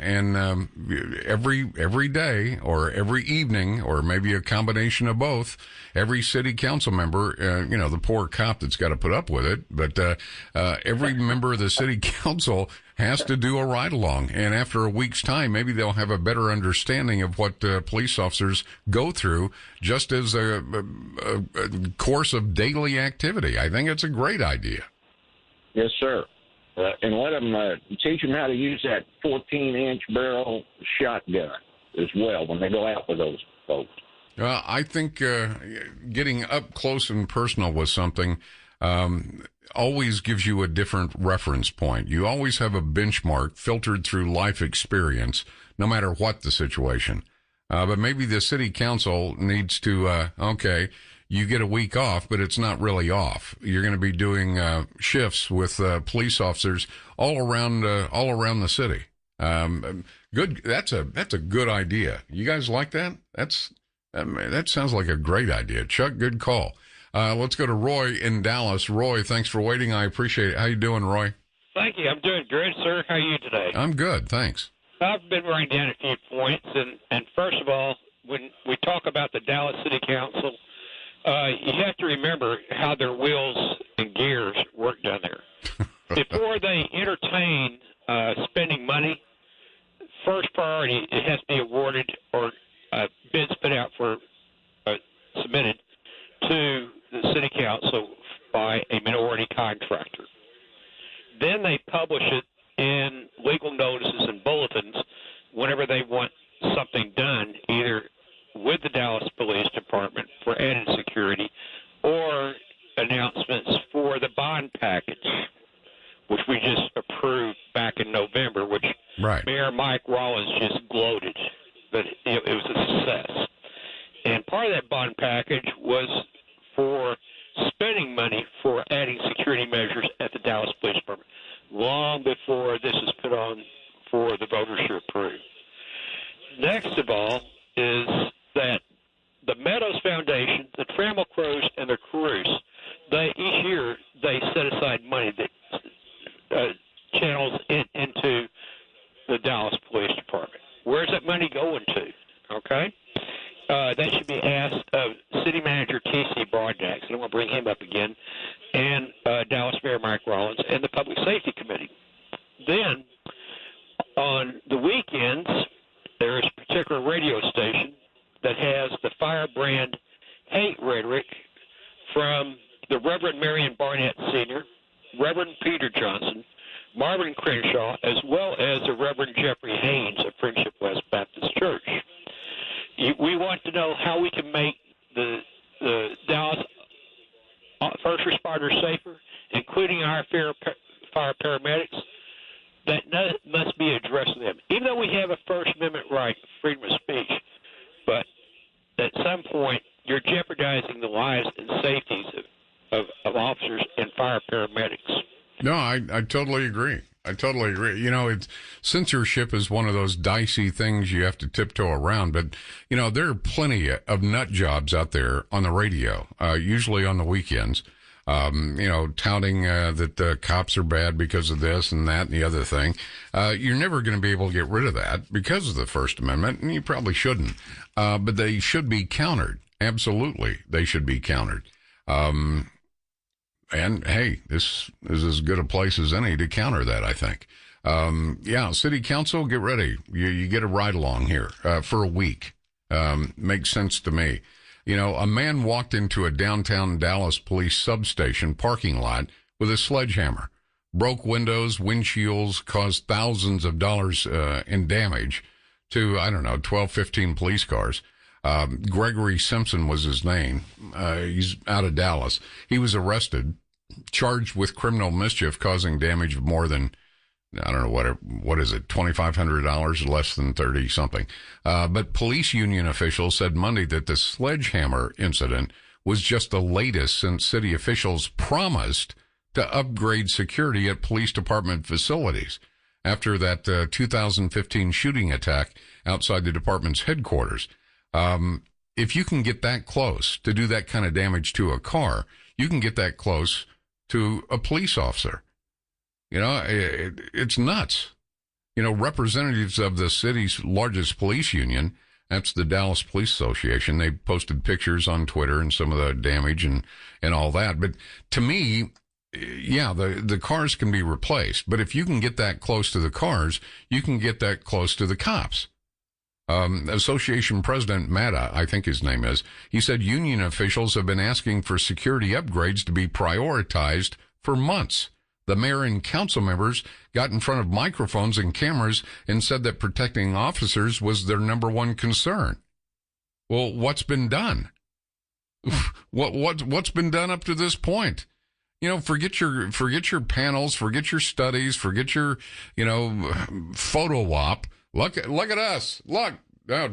Speaker 3: day or every evening, or maybe a combination of both, every city council member, the poor cop that's got to put up with it, but every member of the city council has to do a ride along. And after a week's time, maybe they'll have a better understanding of what police officers go through just as a course of daily activity. I think it's a great idea.
Speaker 13: Yes, sir. And let them teach them how to use that 14-inch barrel shotgun as well when they go out with those folks.
Speaker 3: I think getting up close and personal with something always gives you a different reference point. You always have a benchmark filtered through life experience, no matter what the situation. But maybe the city council needs to, you get a week off, but it's not really off. You're going to be doing shifts with police officers all around the city. Good. That's a good idea. You guys like that? That sounds like a great idea. Chuck, good call. Let's go to Roy in Dallas. Roy, thanks for waiting. I appreciate it. How you doing, Roy?
Speaker 14: Thank you. I'm doing great, sir. How are you today?
Speaker 3: I'm good. Thanks.
Speaker 14: I've been writing down a few points, and first of all, when we talk about the Dallas City Council, you have to remember how their wheels and gears work down there. Before they entertain spending money, first priority, it has to be awarded or bids put out for submitted to the City Council by a minority contractor. Then they publish it in legal notices and bulletins whenever they want something done, either with the Dallas Police Department for added security or announcements for the bond package, which we just approved back in November, which Mayor Mike Rollins just gloated that it was a success. And part of that bond package was for spending money for adding security measures at the Dallas Police Department, long before this is put on for the voters to approve. Next of all is that the Meadows Foundation, the Trammell Crows, and the Carews, each year they set aside money that channels into the Dallas Police Department. Where's that money going to? Okay? That should be asked of City Manager T.C. Broadnax, and I'm going to bring him up again, and Dallas Mayor Mike Rollins, and the Public Safety Committee. Then, on the weekends, there is a particular radio station that has the firebrand hate rhetoric from the Reverend Marion Barnett Sr., Reverend Peter Johnson, Marvin Crenshaw, as well as the Reverend Jeffrey Haynes of Friendship West Baptist Church. We want to know how we can make the Dallas first responders safer, including our fire paramedics. That must be addressed to them. Even though we have a First Amendment right, freedom of speech, but at some point you're jeopardizing the lives and safeties of officers and fire paramedics.
Speaker 3: No, I totally agree. I totally agree. You know, censorship is one of those dicey things you have to tiptoe around. But, you know, there are plenty of nut jobs out there on the radio, usually on the weekends, you know, touting that the cops are bad because of this and that and the other thing. You're never going to be able to get rid of that because of the First Amendment, and you probably shouldn't. But they should be countered. Absolutely, they should be countered. And, hey, this is as good a place as any to counter that, I think. Yeah, City Council, get ready. You get a ride-along here for a week. Makes sense to me. You know, a man walked into a downtown Dallas police substation parking lot with a sledgehammer, broke windows, windshields, caused thousands of dollars in damage to, 12, 15 police cars. Gregory Simpson was his name. He's out of Dallas. He was arrested, charged with criminal mischief causing damage of more than, what is it, $2,500, less than 30 something. But police union officials said Monday that the sledgehammer incident was just the latest since city officials promised to upgrade security at police department facilities after that 2015 shooting attack outside the department's headquarters. If you can get that close to do that kind of damage to a car, you can get that close to a police officer. You know, it's nuts. You know, representatives of the city's largest police union, that's the Dallas Police Association, they posted pictures on Twitter and some of the damage and all that. But to me, yeah, the cars can be replaced. But if you can get that close to the cars, you can get that close to the cops. Association President Matta, I think his name is, he said union officials have been asking for security upgrades to be prioritized for months. The mayor and council members got in front of microphones and cameras and said that protecting officers was their number one concern. Well, what's been done? What's been done up to this point? You know, forget your panels, forget your studies, forget your, photo op. Look at us. Look,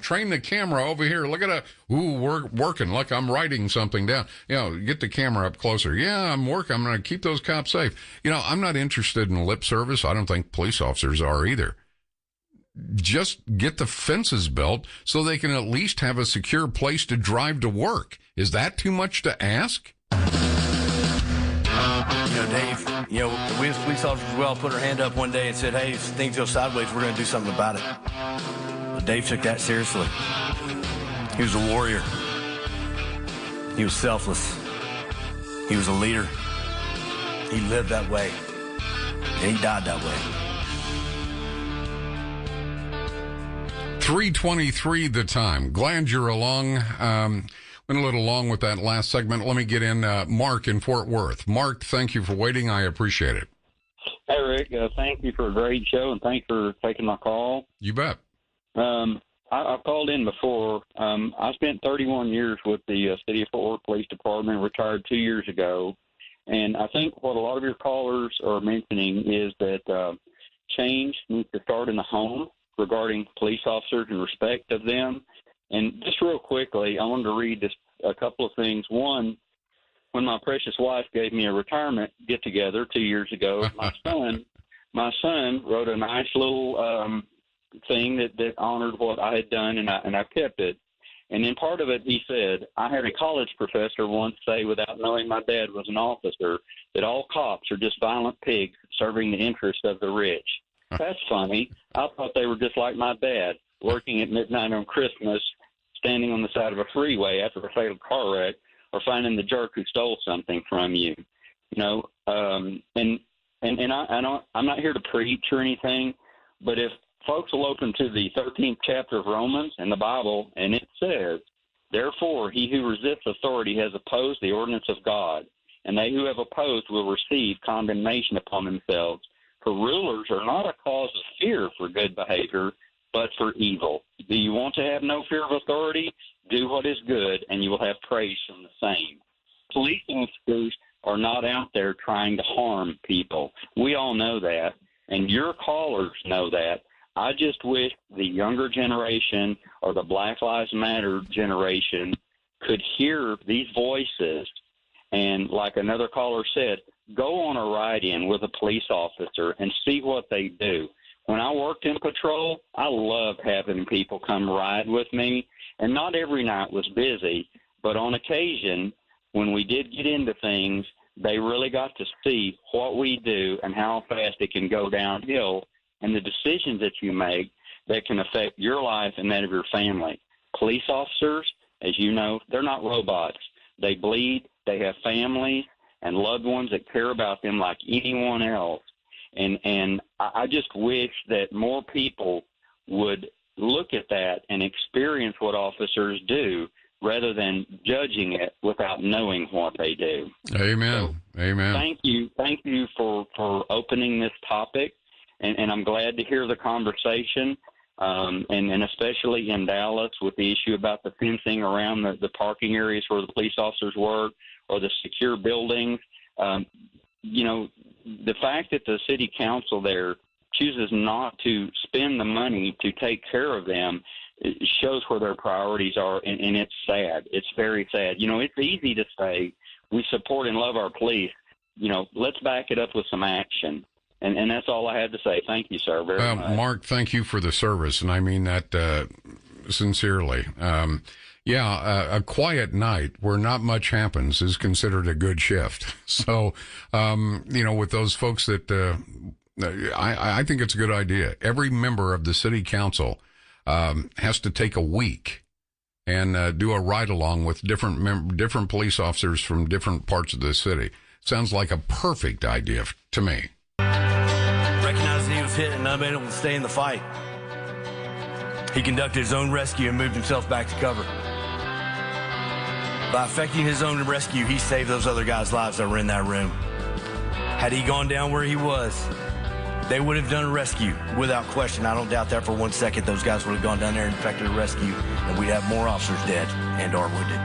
Speaker 3: train the camera over here. Look at we're working. Look, I'm writing something down. Get the camera up closer. Yeah, I'm working. I'm going to keep those cops safe. I'm not interested in lip service. I don't think police officers are either. Just get the fences built so they can at least have a secure place to drive to work. Is that too much to ask?
Speaker 11: Dave, we as police officers as well put our hand up one day and said, hey, if things go sideways, we're going to do something about it. But Dave took that seriously. He was a warrior. He was selfless. He was a leader. He lived that way. And he died that way.
Speaker 3: 3:23 the time. Glad you're along. Went a little long with that last segment. Let me get in Mark in Fort Worth. Mark, thank you for waiting. I appreciate it.
Speaker 15: Hey, Rick. Thank you for a great show, and thanks for taking my call.
Speaker 3: You bet.
Speaker 15: I I've called in before. I spent 31 years with the City of Fort Worth Police Department, retired 2 years ago. And I think what a lot of your callers are mentioning is that change needs to start in the home regarding police officers and respect of them. And just real quickly, I wanted to read just a couple of things. One, when my precious wife gave me a retirement get-together 2 years ago, my son wrote a nice little thing that honored what I had done, and I kept it. And in part of it, he said, I had a college professor once say, without knowing my dad was an officer, that all cops are just violent pigs serving the interests of the rich. That's funny. I thought they were just like my dad, working at midnight on Christmas, standing on the side of a freeway after a fatal car wreck, or finding the jerk who stole something from you. You know, and I'm not here to preach or anything, but if folks will open to the 13th chapter of Romans in the Bible, and it says, therefore, he who resists authority has opposed the ordinance of God, and they who have opposed will receive condemnation upon themselves. For rulers are not a cause of fear for good behavior, but for evil. Do you want to have no fear of authority? Do what is good, and you will have praise from the same. Police officers are not out there trying to harm people. We all know that, and your callers know that. I just wish the younger generation or the Black Lives Matter generation could hear these voices and, like another caller said, go on a ride-in with a police officer and see what they do. When I worked in patrol, I loved having people come ride with me, and not every night was busy, but on occasion, when we did get into things, they really got to see what we do and how fast it can go downhill, and the decisions that you make that can affect your life and that of your family. Police officers, as you know, they're not robots. They bleed, they have families and loved ones that care about them like anyone else. And I just wish that more people would look at that and experience what officers do rather than judging it without knowing what they do.
Speaker 3: Amen. So, amen.
Speaker 15: Thank you for opening this topic. And I'm glad to hear the conversation, and especially in Dallas with the issue about the fencing around the parking areas where the police officers work or the secure buildings. You know, the fact that the city council there chooses not to spend the money to take care of them, it shows where their priorities are, and it's sad. It's very sad. You know, it's easy to say we support and love our police. You know, let's back it up with some action. And that's all I had to say. Thank you, sir, very much.
Speaker 3: Mark, thank you for the service, and I mean that sincerely. A quiet night where not much happens is considered a good shift. So, you know, with those folks that I think it's a good idea. Every member of the city council has to take a week and do a ride-along with different police officers from different parts of the city. Sounds like a perfect idea to me.
Speaker 11: Recognized he was hit and unable to stay in the fight. He conducted his own rescue and moved himself back to cover. By effecting his own rescue, he saved those other guys' lives that were in that room. Had he gone down where he was, they would have done a rescue without question. I don't doubt that for 1 second. Those guys would have gone down there and effected a rescue, and we'd have more officers dead and or wounded.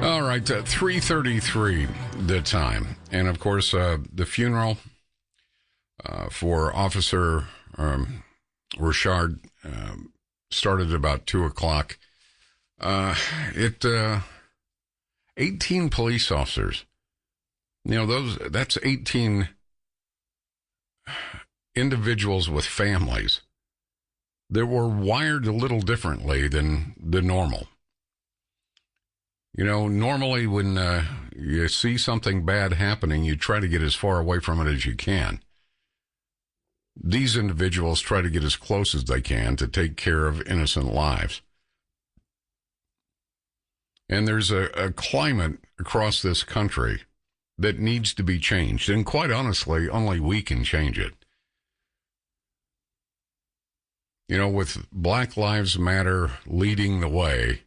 Speaker 3: All right, 3:33 the time. And, of course, the funeral for Officer Richard started about 2 o'clock. 18 police officers. You know, that's 18 individuals with families that were wired a little differently than the normal. You know, normally when you see something bad happening, you try to get as far away from it as you can. These individuals try to get as close as they can to take care of innocent lives. And there's a climate across this country that needs to be changed. And quite honestly, only we can change it. You know, with Black Lives Matter leading the way,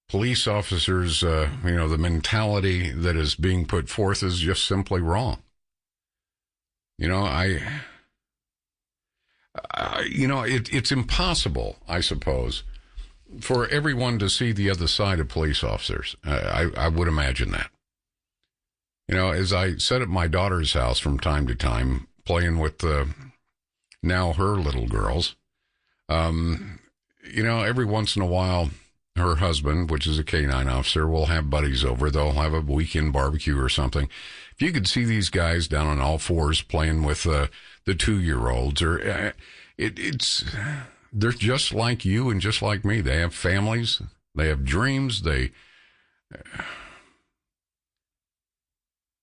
Speaker 3: police officers, the mentality that is being put forth is just simply wrong. You know, it's impossible, I suppose, for everyone to see the other side of police officers. I would imagine that. As I sit at my daughter's house from time to time, playing with now her little girls, every once in a while, her husband, which is a K-9 officer, will have buddies over. They'll have a weekend barbecue or something. If you could see these guys down on all fours playing with the 2-year-olds, or they're just like you and just like me. They have families. They have dreams.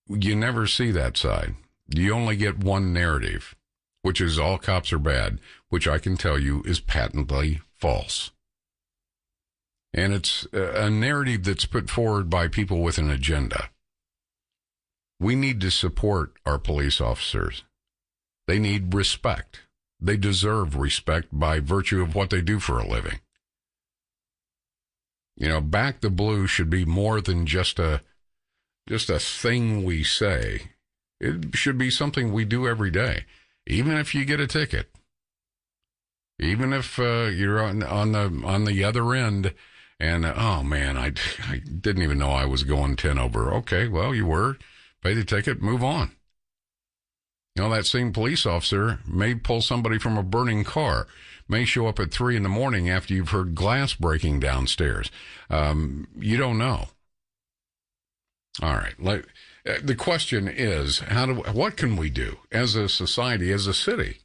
Speaker 3: You never see that side. You only get one narrative, which is all cops are bad, which I can tell you is patently false. And it's a narrative that's put forward by people with an agenda. We need to support our police officers. They need respect. They deserve respect by virtue of what they do for a living. Back the blue should be more than just a thing we say. It should be something we do every day, even if you get a ticket, even if you're on the other end, and oh man, I didn't even know I was going 10 over. Okay, well you were, pay the ticket, move on. That same police officer may pull somebody from a burning car, may show up at 3 a.m. after you've heard glass breaking downstairs. You don't know. All right. The question is, what can we do as a society, as a city?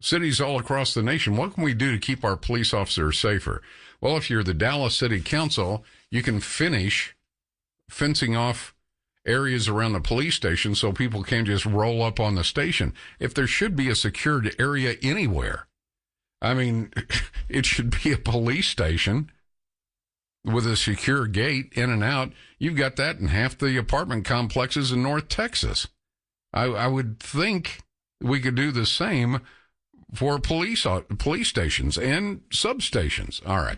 Speaker 3: Cities all across the nation, what can we do to keep our police officers safer? Well, if you're the Dallas City Council, you can finish fencing off areas around the police station so people can't just roll up on the station. If there should be a secured area anywhere, it should be a police station with a secure gate in and out. You've got that in half the apartment complexes in North Texas. I would think we could do the same for police stations and substations. All right.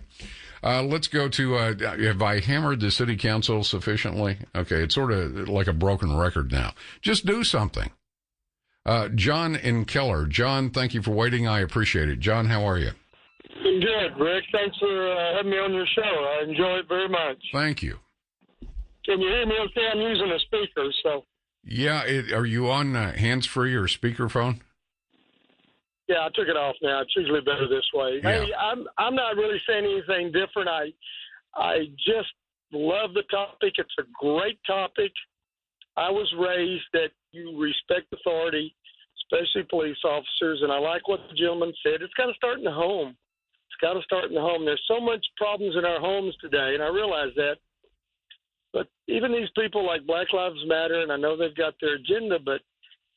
Speaker 3: Let's go to, have I hammered the city council sufficiently? Okay, it's sort of like a broken record now. Just do something. John in Keller. John, thank you for waiting. I appreciate it. John, how are you?
Speaker 16: Good, Rick. Thanks for having me on your show. I enjoy it very much.
Speaker 3: Thank you.
Speaker 16: Can you hear me okay? I'm using a speaker, so.
Speaker 3: Yeah, are you on hands-free or speakerphone?
Speaker 16: Yeah, I took it off now. It's usually better this way.
Speaker 3: Yeah.
Speaker 16: Hey, I'm not really saying anything different. I just love the topic. It's a great topic. I was raised that you respect authority, especially police officers, and I like what the gentleman said. It's got to start in the home. It's got to start in the home. There's so much problems in our homes today, and I realize that. But even these people like Black Lives Matter, and I know they've got their agenda, but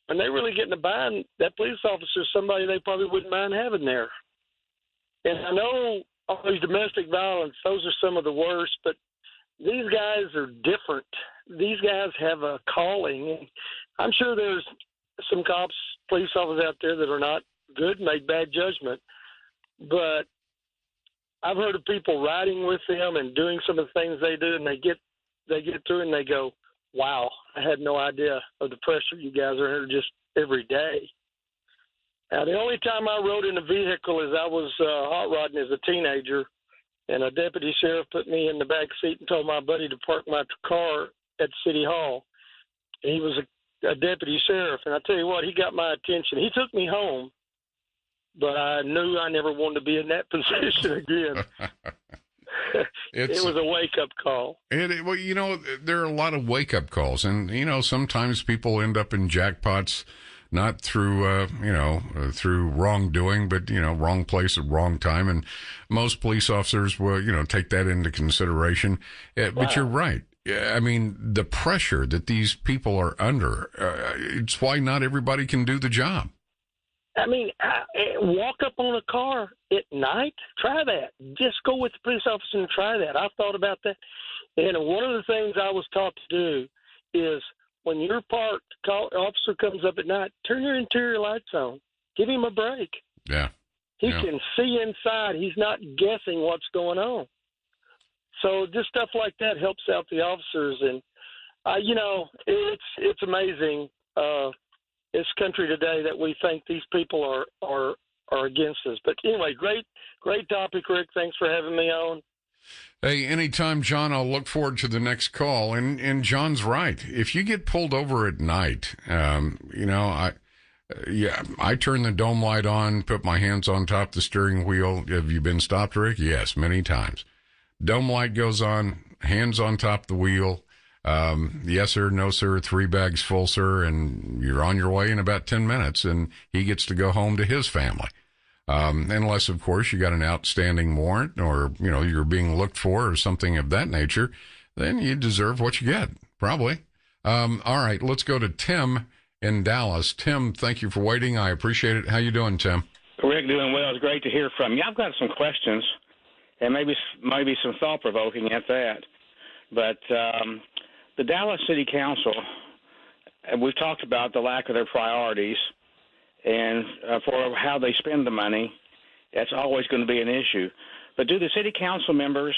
Speaker 16: when they really get in a bind, that police officer is somebody they probably wouldn't mind having there. And I know all these domestic violence, those are some of the worst, but these guys are different. These guys have a calling. I'm sure there's some cops, police officers out there that are not good, make bad judgment. But I've heard of people riding with them and doing some of the things they do, and they get through and they go, wow, I had no idea of the pressure you guys are under just every day. Now, the only time I rode in a vehicle is I was hot rodding as a teenager, and a deputy sheriff put me in the back seat and told my buddy to park my car at City Hall. And he was a deputy sheriff, and I tell you what, he got my attention. He took me home, but I knew I never wanted to be in that position again. It was a wake-up call.
Speaker 3: Well, there are a lot of wake-up calls, and, sometimes people end up in jackpots, not through, through wrongdoing, but, wrong place at wrong time, and most police officers will, take that into consideration. But you're right. I mean, the pressure that these people are under, it's why not everybody can do the job.
Speaker 16: I mean, walk up on a car at night. Try that. Just go with the police officer and try that. I've thought about that. And one of the things I was taught to do is when you're parked, officer comes up at night, turn your interior lights on. Give him a break.
Speaker 3: Yeah.
Speaker 16: He can see inside. He's not guessing what's going on. So just stuff like that helps out the officers. And, it's amazing. this country today that we think these people are against us. But anyway, great topic, Rick. Thanks for having me on.
Speaker 3: Hey, anytime, John, I'll look forward to the next call. And John's right. If you get pulled over at night, I turn the dome light on, put my hands on top of the steering wheel. Have you been stopped, Rick? Yes, many times. Dome light goes on, hands on top of the wheel. Yes, sir, no, sir, 3 bags full, sir, and you're on your way in about 10 minutes, and he gets to go home to his family. Unless, of course, you got an outstanding warrant or, you're being looked for or something of that nature, then you deserve what you get, probably. All right, let's go to Tim in Dallas. Tim, thank you for waiting. I appreciate it. How you doing, Tim?
Speaker 17: Rick, doing well. It's great to hear from you. I've got some questions, and maybe some thought-provoking at that. But the Dallas City Council, we've talked about the lack of their priorities, and for how they spend the money, that's always going to be an issue. But do the city council members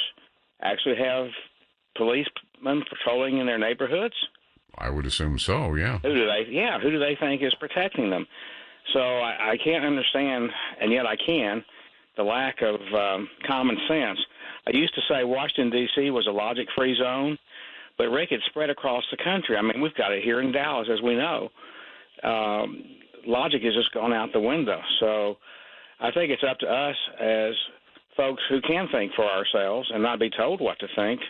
Speaker 17: actually have policemen patrolling in their neighborhoods?
Speaker 3: I would assume so, yeah.
Speaker 17: Who do they think is protecting them? So I can't understand, and yet I can, the lack of common sense. I used to say Washington, D.C. was a logic-free zone, but, Rick, it's spread across the country. I mean, we've got it here in Dallas, as we know. Logic has just gone out the window. So I think it's up to us as folks who can think for ourselves and not be told what to think,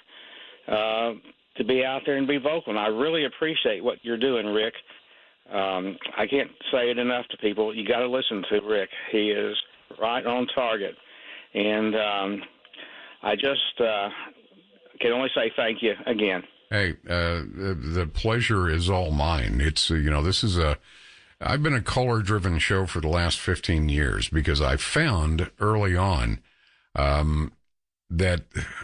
Speaker 17: to be out there and be vocal. And I really appreciate what you're doing, Rick. I can't say it enough to people. You got to listen to Rick. He is right on target. And I just can only say thank you again.
Speaker 3: Hey, the pleasure is all mine. It's, I've been a caller-driven show for the last 15 years because I found early on that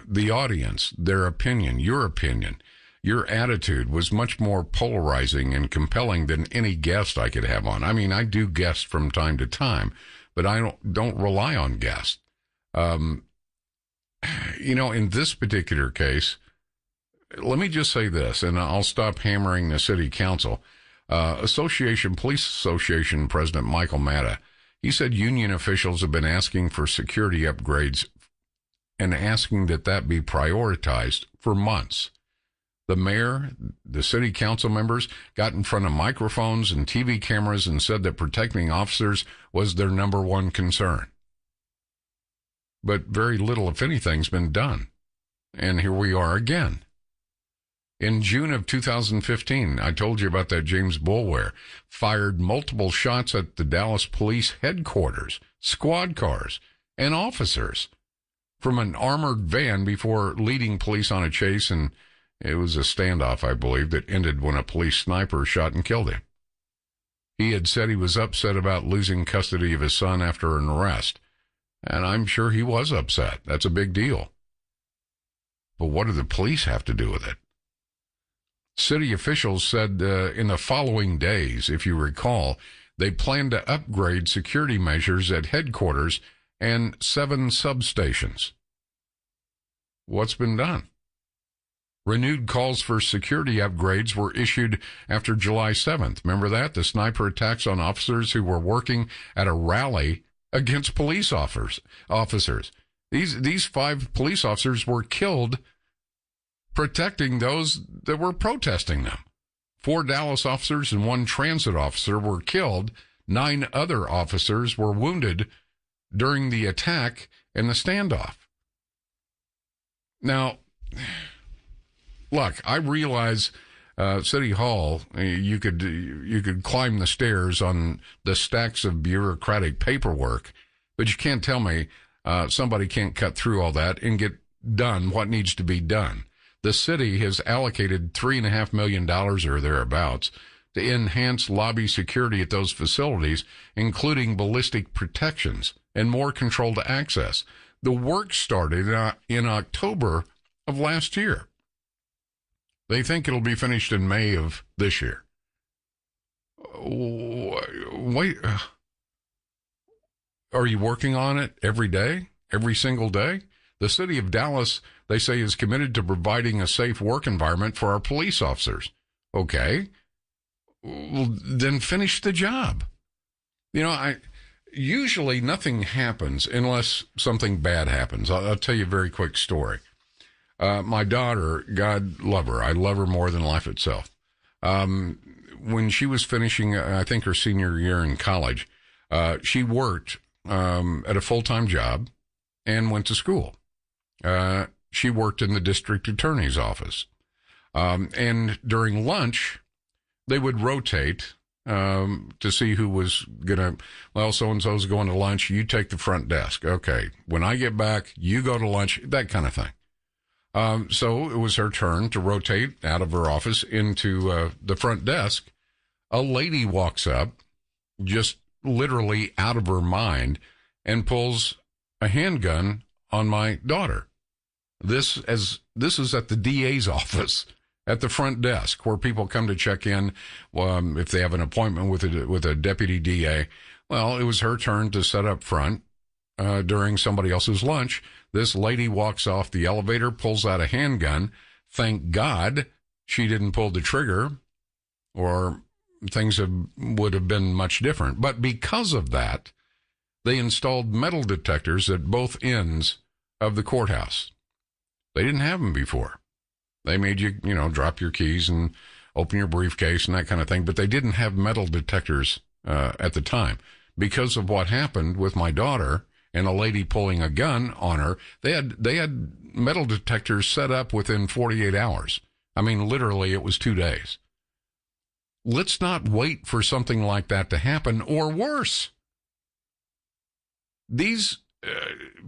Speaker 3: the audience, their opinion, your attitude was much more polarizing and compelling than any guest I could have on. I mean, I do guests from time to time, but I don't rely on guests. In this particular case, let me just say this, and I'll stop hammering the city council. Police Association President Michael Matta, he said union officials have been asking for security upgrades and asking that be prioritized for months. The mayor, the city council members got in front of microphones and TV cameras and said that protecting officers was their number one concern. But very little, if anything's been done. And here we are again. In June of 2015, I told you about that James Boulware, fired multiple shots at the Dallas Police headquarters, squad cars, and officers from an armored van before leading police on a chase, and it was a standoff, I believe, that ended when a police sniper shot and killed him. He had said he was upset about losing custody of his son after an arrest, and I'm sure he was upset. That's a big deal. But what do the police have to do with it? City officials said in the following days, if you recall, they plan to upgrade security measures at headquarters and 7 substations. What's been done? Renewed calls for security upgrades were issued after July 7th. Remember that? The sniper attacks on officers who were working at a rally against police officers. These 5 police officers were killed protecting those that were protesting them. 4 Dallas officers and 1 transit officer were killed. 9 other officers were wounded during the attack and the standoff. Now, look, I realize City Hall, you could climb the stairs on the stacks of bureaucratic paperwork, but you can't tell me somebody can't cut through all that and get done what needs to be done. The city has allocated $3.5 million or thereabouts to enhance lobby security at those facilities, including ballistic protections and more controlled access. The work started in October of last year. They think it'll be finished in May of this year. Wait, are you working on it every day, every single day? The city of Dallas, they say, is committed to providing a safe work environment for our police officers. Okay. well, then finish the job. Usually nothing happens unless something bad happens. I'll tell you a very quick story. My daughter, God love her, I love her more than life itself. When she was finishing, I think, her senior year in college, she worked at a full-time job and went to school. She worked in the district attorney's office. And during lunch, they would rotate to see who was going to, well, so-and-so's going to lunch, you take the front desk. Okay, when I get back, you go to lunch, that kind of thing. So it was her turn to rotate out of her office into the front desk. A lady walks up, just literally out of her mind, and pulls a handgun on my daughter. This is at the DA's office, at the front desk, where people come to check in if they have an appointment with a deputy DA. Well, it was her turn to set up front during somebody else's lunch. This lady walks off the elevator, pulls out a handgun. Thank God she didn't pull the trigger, or things would have been much different. But because of that, they installed metal detectors at both ends of the courthouse. They didn't have them before. They made you, drop your keys and open your briefcase and that kind of thing, but they didn't have metal detectors at the time. Because of what happened with my daughter and a lady pulling a gun on her, they had metal detectors set up within 48 hours. I mean, literally, it was 2 days. Let's not wait for something like that to happen, or worse. These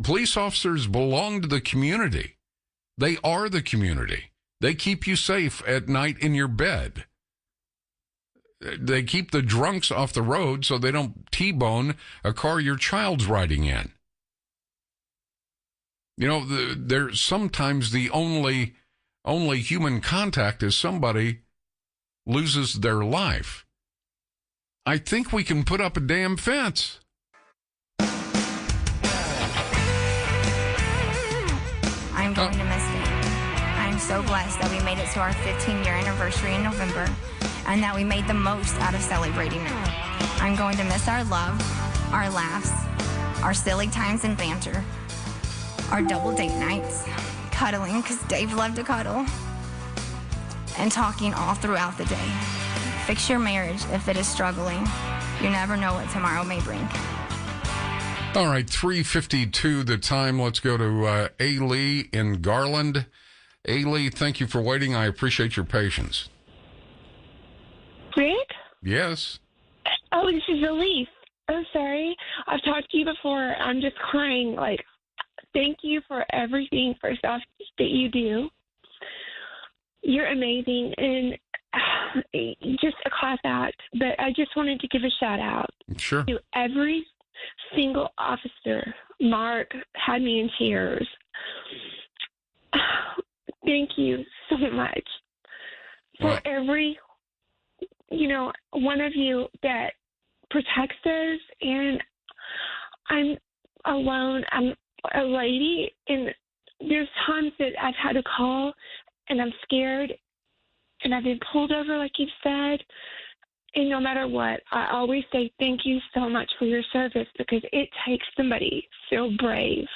Speaker 3: police officers belong to the community. They are the community. They keep you safe at night in your bed. They keep the drunks off the road so they don't T-bone a car your child's riding in. They're sometimes the only human contact is somebody loses their life. I think we can put up a damn fence.
Speaker 9: I'm going to miss it. I'm so blessed that we made it to our 15-year anniversary in November and that we made the most out of celebrating it. I'm going to miss our love, our laughs, our silly times and banter, our double date nights, cuddling because Dave loved to cuddle, and talking all throughout the day. Fix your marriage if it is struggling. You never know what tomorrow may bring.
Speaker 3: All right, 3:52 the time. Let's go to A. Lee in Garland. A. Lee, thank you for waiting. I appreciate your patience.
Speaker 18: Rick?
Speaker 3: Yes.
Speaker 18: Oh, this is Elise. I'm sorry. I've talked to you before. I'm just crying. Thank you for everything, first off, that you do. You're amazing and just a class act. But I just wanted to give a shout out to every single officer. Mark had me in tears. Thank you so much for every, one of you that protects us. And I'm alone. I'm a lady, and there's times that I've had to call, and I'm scared, and I've been pulled over, like you've said. And no matter what, I always say thank you so much for your service, because it takes somebody so brave.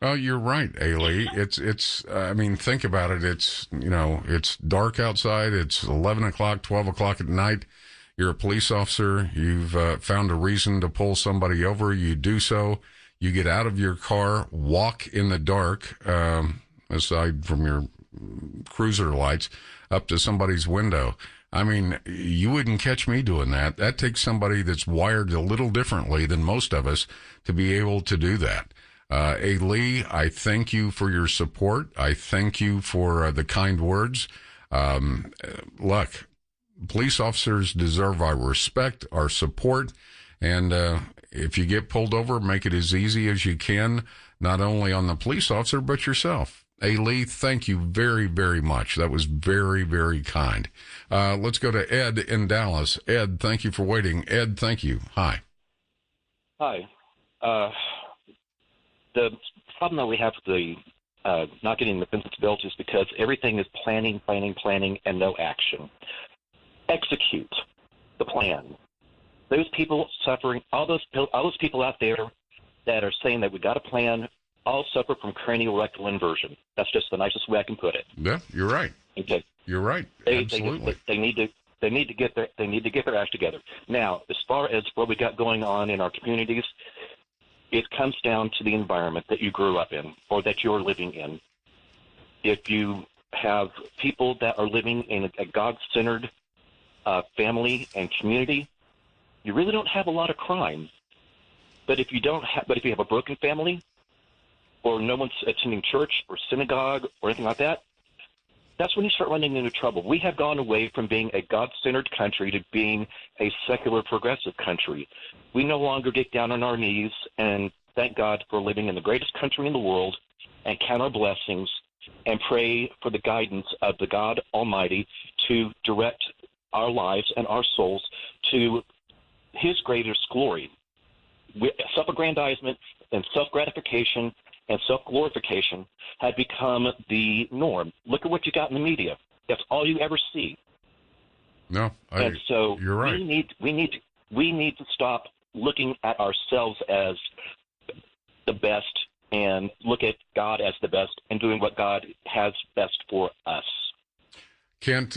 Speaker 3: Oh, you're right, Ailey. It's. I mean, think about it. It's it's dark outside. It's 11 o'clock, 12 o'clock at night. You're a police officer. You've found a reason to pull somebody over. You do so. You get out of your car, walk in the dark, aside from your cruiser lights, up to somebody's window. I mean, you wouldn't catch me doing that. That takes somebody that's wired a little differently than most of us to be able to do that. Lee, I thank you for your support. I thank you for the kind words. Look, police officers deserve our respect, our support, and if you get pulled over, make it as easy as you can, not only on the police officer, but yourself. Lee, thank you very, very much. That was very, very kind. Let's go to Ed in Dallas. Ed, thank you for waiting. Ed, thank you. Hi.
Speaker 19: Hi. The problem that we have with the not getting the benefits built is because everything is planning, and no action. execute the plan. Those people suffering, all those people out there that are saying that we got a plan, all suffer from cranial rectal inversion. That's just the nicest way I can put it.
Speaker 3: Yeah, you're right.
Speaker 19: Okay.
Speaker 3: You're right. Absolutely.
Speaker 19: They need to get their act together. Now, as far as what we got going on in our communities, it comes down to the environment that you grew up in or that you're living in. If you have people that are living in a God-centered family and community, you really don't have a lot of crime. But if you have a broken family, or no one's attending church or synagogue or anything like that, that's when you start running into trouble. We have gone away from being a God-centered country to being a secular, progressive country. We no longer get down on our knees and thank God for living in the greatest country in the world and count our blessings and pray for the guidance of the God Almighty to direct our lives and our souls to His greatest glory. Self-aggrandizement and self-gratification and self-glorification had become the norm. Look at what you got in the media. That's all you ever see.
Speaker 3: No,
Speaker 19: and so
Speaker 3: you're right.
Speaker 19: We need to stop looking at ourselves as the best and look at God as the best and doing what God has best for us.
Speaker 3: Can't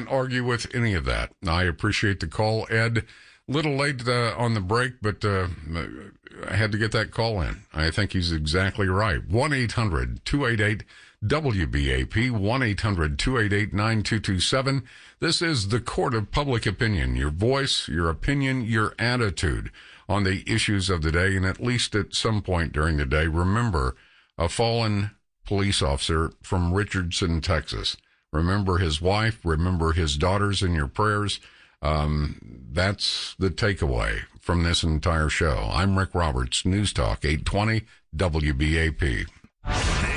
Speaker 3: argue with any of that. I appreciate the call, Ed. Little late on the break, but I had to get that call in. I think he's exactly right. 1-800-288-WBAP, 1-800-288-9227. This is the Court of Public Opinion, your voice, your opinion, your attitude on the issues of the day, and at least at some point during the day, remember a fallen police officer from Richardson, Texas. Remember his wife, remember his daughters in your prayers. That's the takeaway from this entire show. I'm Rick Roberts, News Talk 820 WBAP.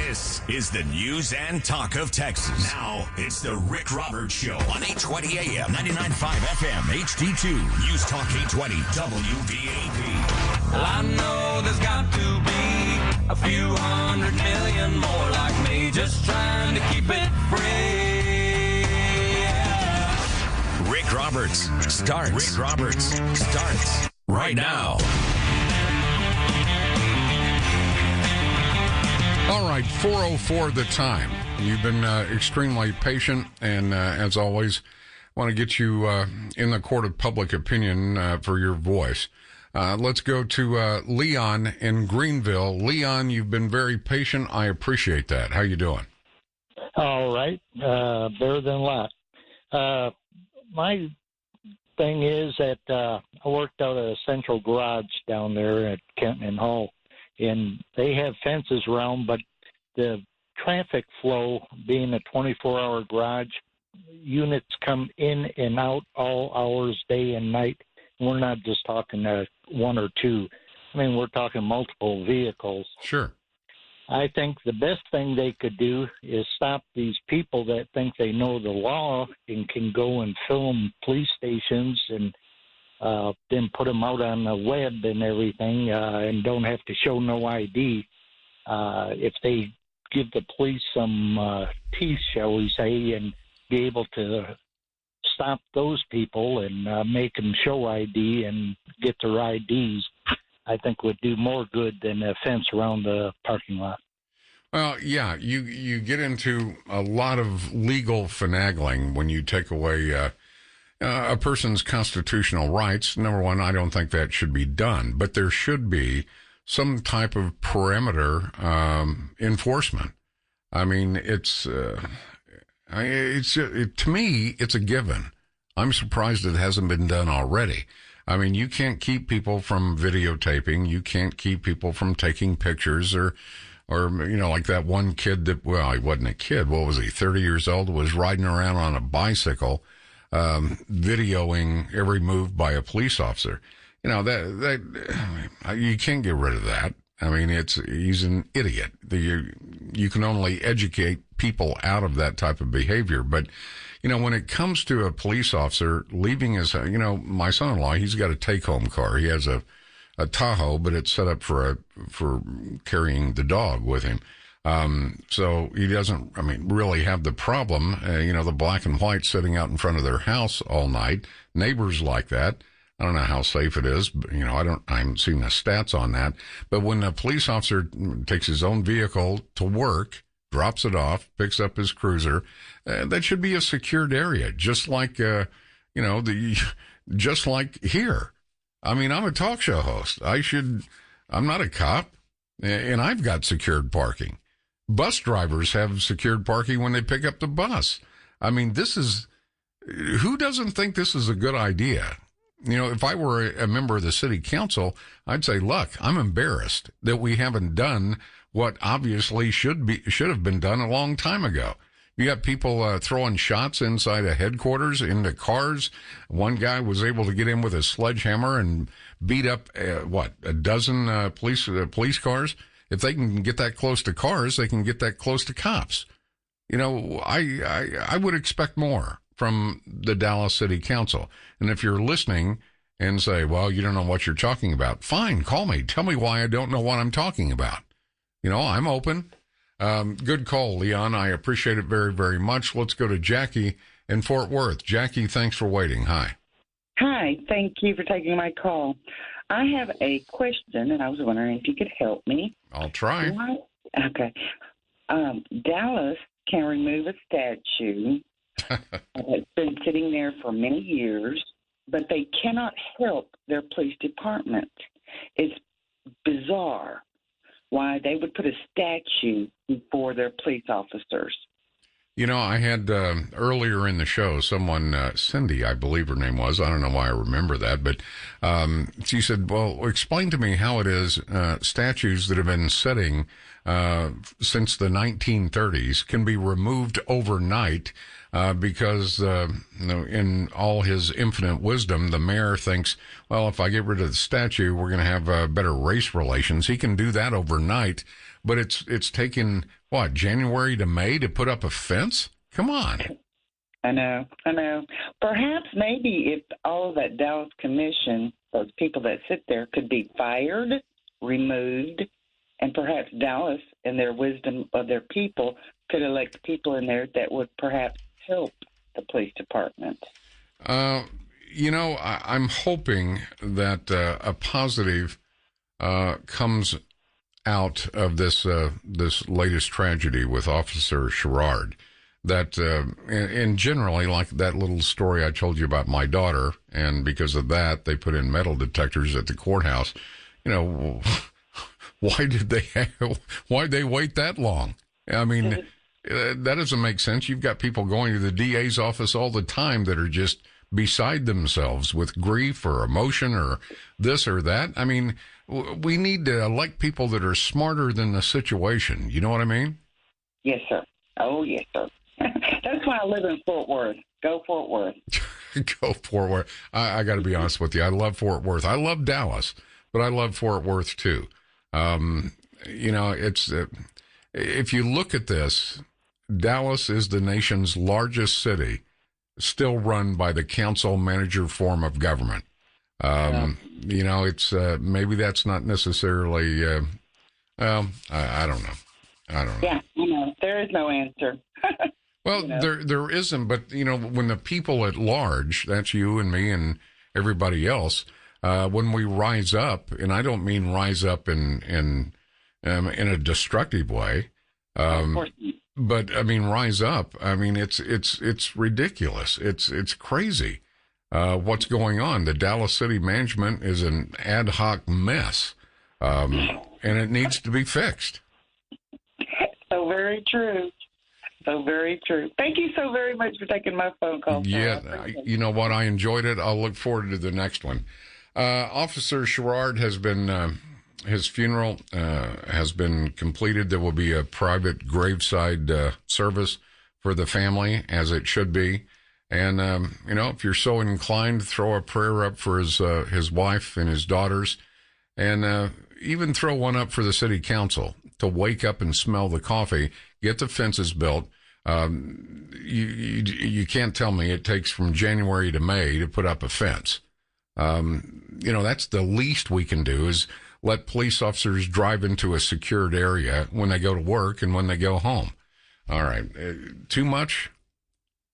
Speaker 1: This is the news and talk of Texas. Now it's the Rick Roberts Show on 820 AM, 99.5 FM, HD2, News Talk 820 WBAP.
Speaker 2: Well, I know there's got to be a few 100 million more like me, just trying to keep it free.
Speaker 1: Rick Roberts starts right now.
Speaker 3: All right, 4:04 the time. You've been extremely patient, and as always, I want to get you in the court of public opinion for your voice. Let's go to Leon in Greenville. Leon, you've been very patient. I appreciate that. How you doing?
Speaker 20: All right, better than a lot. My thing is that I worked out at a central garage down there at Kenton and Hall, and they have fences around, but the traffic flow being a 24-hour garage, units come in and out all hours, day and night. We're not just talking one or two. I mean, we're talking multiple vehicles.
Speaker 3: Sure.
Speaker 20: I think the best thing they could do is stop these people that think they know the law and can go and film police stations and then put them out on the web and everything and don't have to show no ID. If they give the police some teeth, shall we say, and be able to stop those people and make them show ID and get their IDs, I think would do more good than a fence around the parking lot.
Speaker 3: Well, yeah, you get into a lot of legal finagling when you take away a person's constitutional rights. Number one, I don't think that should be done, but there should be some type of perimeter enforcement. I mean, to me, it's a given. I'm surprised it hasn't been done already. I mean, you can't keep people from videotaping. You can't keep people from taking pictures or, like that one kid that, well, he wasn't a kid. What was he, 30 years old, was riding around on a bicycle, videoing every move by a police officer. That you can't get rid of that. I mean, he's an idiot. You can only educate people out of that type of behavior. But, when it comes to a police officer leaving his, my son-in-law, he's got a take-home car. He has a Tahoe, but it's set up for carrying the dog with him. So he doesn't, really have the problem, the black and white sitting out in front of their house all night. Neighbors like that. I don't know how safe it is, but, I haven't seen the stats on that. But when a police officer takes his own vehicle to work, drops it off, picks up his cruiser, that should be a secured area, just like, just like here. I'm a talk show host. I'm not a cop, and I've got secured parking. Bus drivers have secured parking when they pick up the bus. Who doesn't think this is a good idea? If I were a member of the city council, I'd say, look, I'm embarrassed that we haven't done what obviously should have been done a long time ago. You got people throwing shots inside of headquarters into cars. One guy was able to get in with a sledgehammer and beat up a dozen police cars. If they can get that close to cars, they can get that close to cops. I would expect more from the Dallas City Council. And if you're listening and say, well, you don't know what you're talking about, fine, call me. Tell me why I don't know what I'm talking about. I'm open. Good call, Leon. I appreciate it very, very much. Let's go to Jackie in Fort Worth. Jackie, thanks for waiting. Hi.
Speaker 21: Hi. Thank you for taking my call. I have a question, and I was wondering if you could help me.
Speaker 3: I'll try.
Speaker 21: Okay. Dallas can remove a statue that's been sitting there for many years, but they cannot help their police department. It's bizarre why they would put a statue before their police officers.
Speaker 3: I had earlier in the show someone, Cindy, I believe her name was. I don't know why I remember that, but she said, well, explain to me how it is statues that have been sitting since the 1930s can be removed overnight because, in all his infinite wisdom, the mayor thinks, well, if I get rid of the statue, we're going to have better race relations. He can do that overnight, but it's taken, January to May to put up a fence? Come on.
Speaker 21: I know. Perhaps maybe if all of that Dallas commission, those people that sit there, could be fired, removed, and perhaps Dallas, in their wisdom of their people, could elect people in there that would perhaps help the police department.
Speaker 3: I'm hoping that a positive comes out of this latest tragedy with Officer Sherrard. That and generally, like that little story I told you about my daughter, and because of that, they put in metal detectors at the courthouse. Why'd they wait that long? That doesn't make sense. You've got people going to the DA's office all the time that are just beside themselves with grief or emotion or this or that. We need to elect people that are smarter than the situation. You know what I mean?
Speaker 21: Yes, sir. Oh, yes, sir. That's why I live in Fort Worth. Go Fort Worth.
Speaker 3: Go Fort Worth. I got to be honest with you. I love Fort Worth. I love Dallas, but I love Fort Worth too. It's if you look at this, Dallas is the nation's largest city, still run by the council manager form of government. It's maybe that's not necessarily. I don't know.
Speaker 21: Yeah, there is no answer.
Speaker 3: Well, there isn't, but when the people at large, that's you and me and everybody else, when we rise up, and I don't mean rise up in a destructive way, but rise up. It's ridiculous. It's crazy. What's going on? The Dallas City management is an ad hoc mess, and it needs to be fixed.
Speaker 21: So very true. So very true. Thank you so very much for taking my phone call.
Speaker 3: Yeah, you know what? I enjoyed it. I'll look forward to the next one. Officer Sherrard has been, his funeral has been completed. There will be a private graveside service for the family, as it should be. And, if you're so inclined, throw a prayer up for his wife and his daughters, and even throw one up for the city council to wake up and smell the coffee, get the fences built. You can't tell me it takes from January to May to put up a fence. That's the least we can do is let police officers drive into a secured area when they go to work and when they go home. All right. Too much?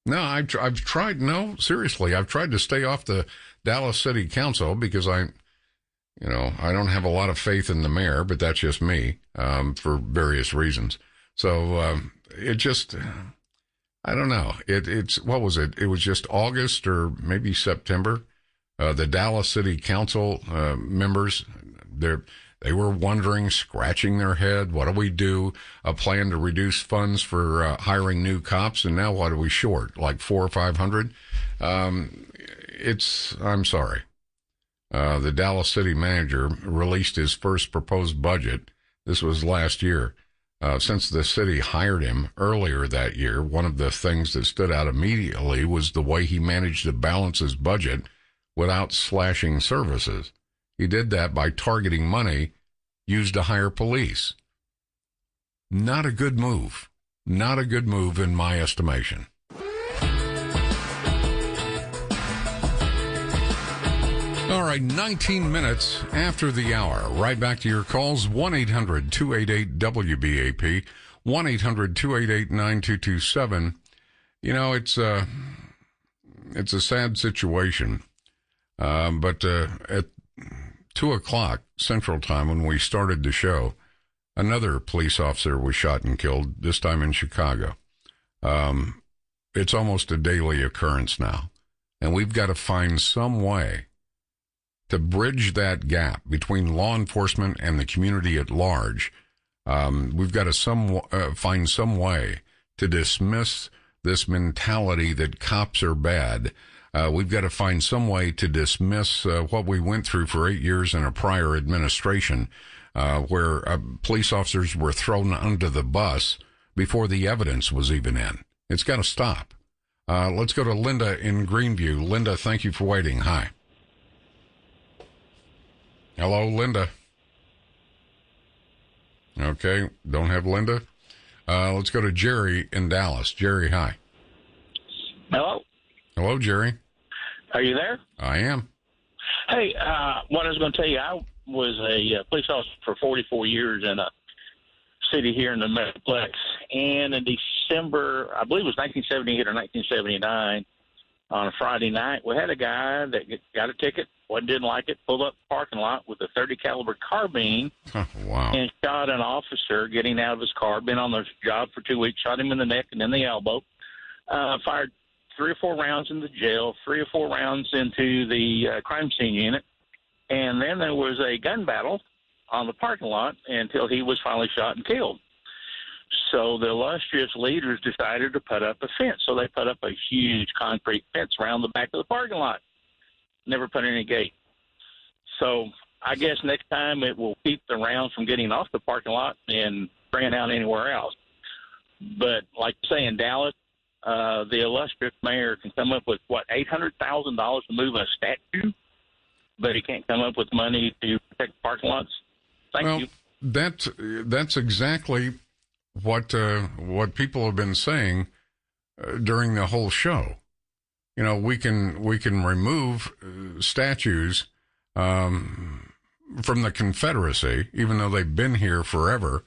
Speaker 3: No, I've tried. No, seriously, I've tried to stay off the Dallas City Council because I don't have a lot of faith in the mayor, but that's just me, for various reasons. So, it just, I don't know. It's, what was it? It was just August or maybe September. The Dallas City Council, members, they were wondering, scratching their head, what do we do? A plan to reduce funds for hiring new cops, and now what are we short? Like 400 or 500? I'm sorry. The Dallas city manager released his first proposed budget. This was last year. Since the city hired him earlier that year, one of the things that stood out immediately was the way he managed to balance his budget without slashing services. He did that by targeting money used to hire police. Not a good move. Not a good move in my estimation. All right, 19 minutes after the hour. Right back to your calls. 1-800-288-WBAP. 1-800-288-9227. You know, it's a sad situation. But at 2 o'clock Central Time, when we started the show, another police officer was shot and killed, this time in Chicago. It's almost a daily occurrence now. And we've got to find some way to bridge that gap between law enforcement and the community at large. We've got to find some way to dismiss this mentality that cops are bad. We've got to find some way to dismiss what we went through for 8 years in a prior administration, where police officers were thrown under the bus before the evidence was even in. It's got to stop. Let's go to Linda in Greenview. Linda, thank you for waiting. Hi. Hello, Linda. Okay, don't have Linda. Let's go to Jerry in Dallas. Jerry, hi.
Speaker 4: Hello.
Speaker 3: Hello, Jerry.
Speaker 4: Are you there?
Speaker 3: I am.
Speaker 4: Hey, what I was going to tell you, I was a police officer for 44 years in a city here in the Metroplex. And in December, I believe it was 1978 or 1979, on a Friday night, we had a guy that got a ticket, didn't like it, pulled up the parking lot with a .30 caliber carbine.
Speaker 3: Wow.
Speaker 4: And shot an officer getting out of his car, been on the job for 2 weeks, shot him in the neck and in the elbow, fired 3 or 4 rounds in the jail, 3 or 4 rounds into the crime scene unit. And then there was a gun battle on the parking lot until he was finally shot and killed. So the illustrious leaders decided to put up a fence. So they put up a huge concrete fence around the back of the parking lot. Never put any gate. So I guess next time it will keep the rounds from getting off the parking lot and bringing out anywhere else. But like you say, in Dallas, the illustrious mayor can come up with, $800,000 to move a statue, but he can't come up with money to protect parking lots. Thank you.
Speaker 3: That's exactly what people have been saying during the whole show. You know, we can remove statues from the Confederacy, even though they've been here forever,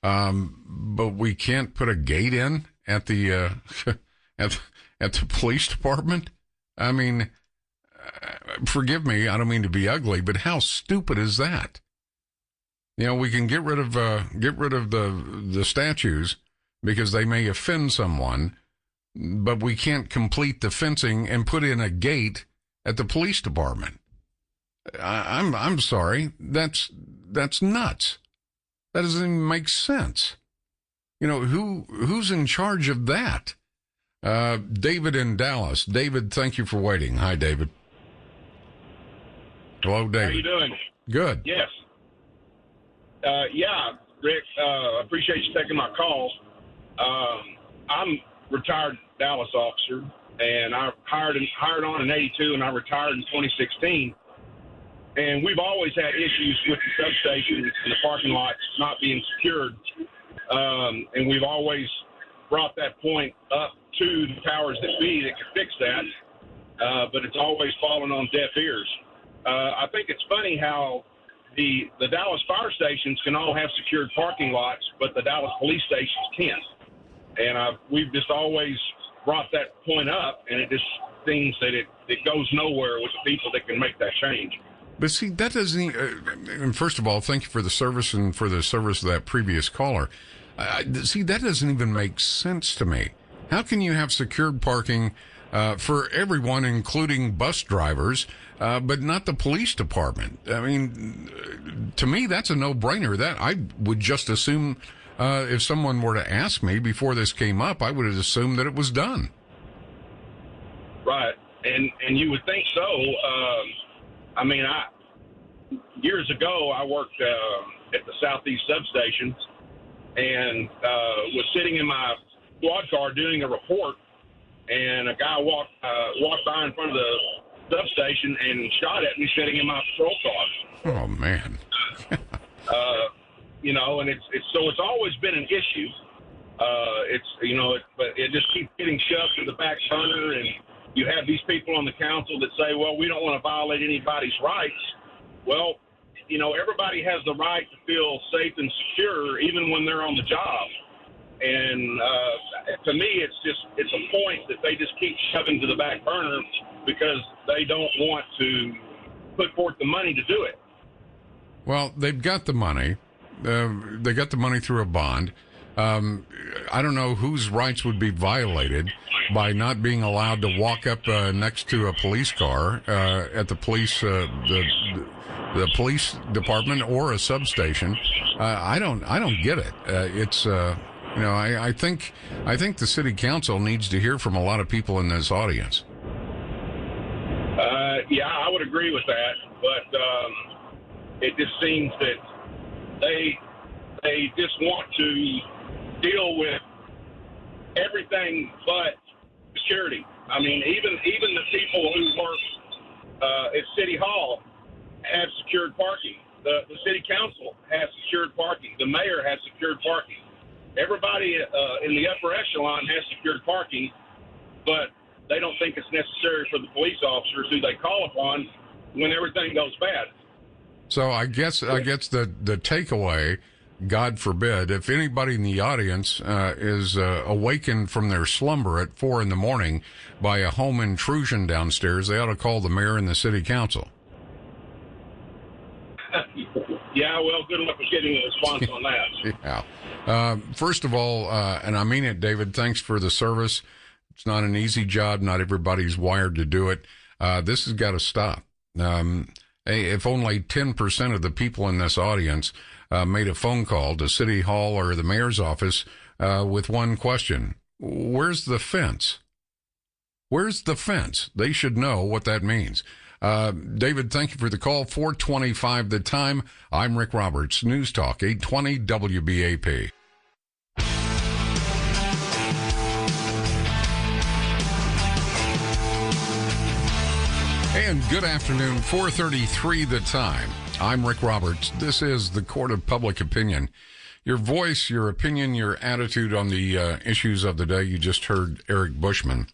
Speaker 3: but we can't put a gate in at the at the police department. I mean, forgive me, I don't mean to be ugly, but how stupid is that? You know, we can get rid of the statues because they may offend someone, but we can't complete the fencing and put in a gate at the police department. I'm sorry, that's nuts. That doesn't even make sense. You know, who's in charge of that? David in Dallas. David, thank you for waiting. Hi, David. Hello, David.
Speaker 22: How you doing?
Speaker 3: Good.
Speaker 22: Yes. Yeah, Rick, appreciate you taking my call. I'm a retired Dallas officer, and I hired on in 82, and I retired in 2016. And we've always had issues with the substations and the parking lots not being secured. And we've always brought that point up to the powers that be that can fix that. But it's always fallen on deaf ears. I think it's funny how the Dallas fire stations can all have secured parking lots, but the Dallas police stations can't. And we've just always brought that point up, and it just seems that it goes nowhere with the people that can make that change.
Speaker 3: But see, that doesn't. And first of all, thank you for the service and for the service of that previous caller. See, that doesn't even make sense to me. How can you have secured parking for everyone, including bus drivers, but not the police department? I mean, to me, that's a no-brainer. That I would just assume, if someone were to ask me before this came up, I would have assumed that it was done.
Speaker 22: Right, and you would think so. I mean, years ago, I worked at the Southeast substation and was sitting in my squad car doing a report, and a guy walked by in front of the substation and shot at me sitting in my patrol car.
Speaker 3: Oh, man.
Speaker 22: You know, and it's always been an issue. But it just keeps getting shoved to the back burner, and you have these people on the council that say, well, we don't want to violate anybody's rights. Well, you know, everybody has the right to feel safe and secure even when they're on the job. And to me, it's a point that they just keep shoving to the back burner because they don't want to put forth the money to do it.
Speaker 3: Well, they've got the money. They got the money through a bond. I don't know whose rights would be violated by not being allowed to walk up next to a police car at the police the police department or a substation. I don't get it. I think the city council needs to hear from a lot of people in this audience.
Speaker 22: Yeah, I would agree with that, but it just seems that they just want to deal with everything but security. I mean, even the people who work at City Hall have secured parking. The city council has secured parking. The mayor has secured parking. Everybody in the upper echelon has secured parking, but they don't think it's necessary for the police officers who they call upon when everything goes bad.
Speaker 3: So I guess the takeaway, God forbid, if anybody in the audience is awakened from their slumber at 4 a.m. by a home intrusion downstairs, they ought to call the mayor and the city council.
Speaker 22: Yeah, well, good luck with getting a response on that.
Speaker 3: Yeah. First of all, and I mean it, David, thanks for the service. It's not an easy job. Not everybody's wired to do it. This has got to stop. If only 10% of the people in this audience made a phone call to City Hall or the mayor's office with one question: where's the fence? Where's the fence? They should know what that means. David, thank you for the call. 4:25 the time. I'm Rick Roberts, News Talk 820 WBAP. And good afternoon, 4:33 the time. I'm Rick Roberts. This is the Court of Public Opinion. Your voice, your opinion, your attitude on the issues of the day. You just heard Eric Bushman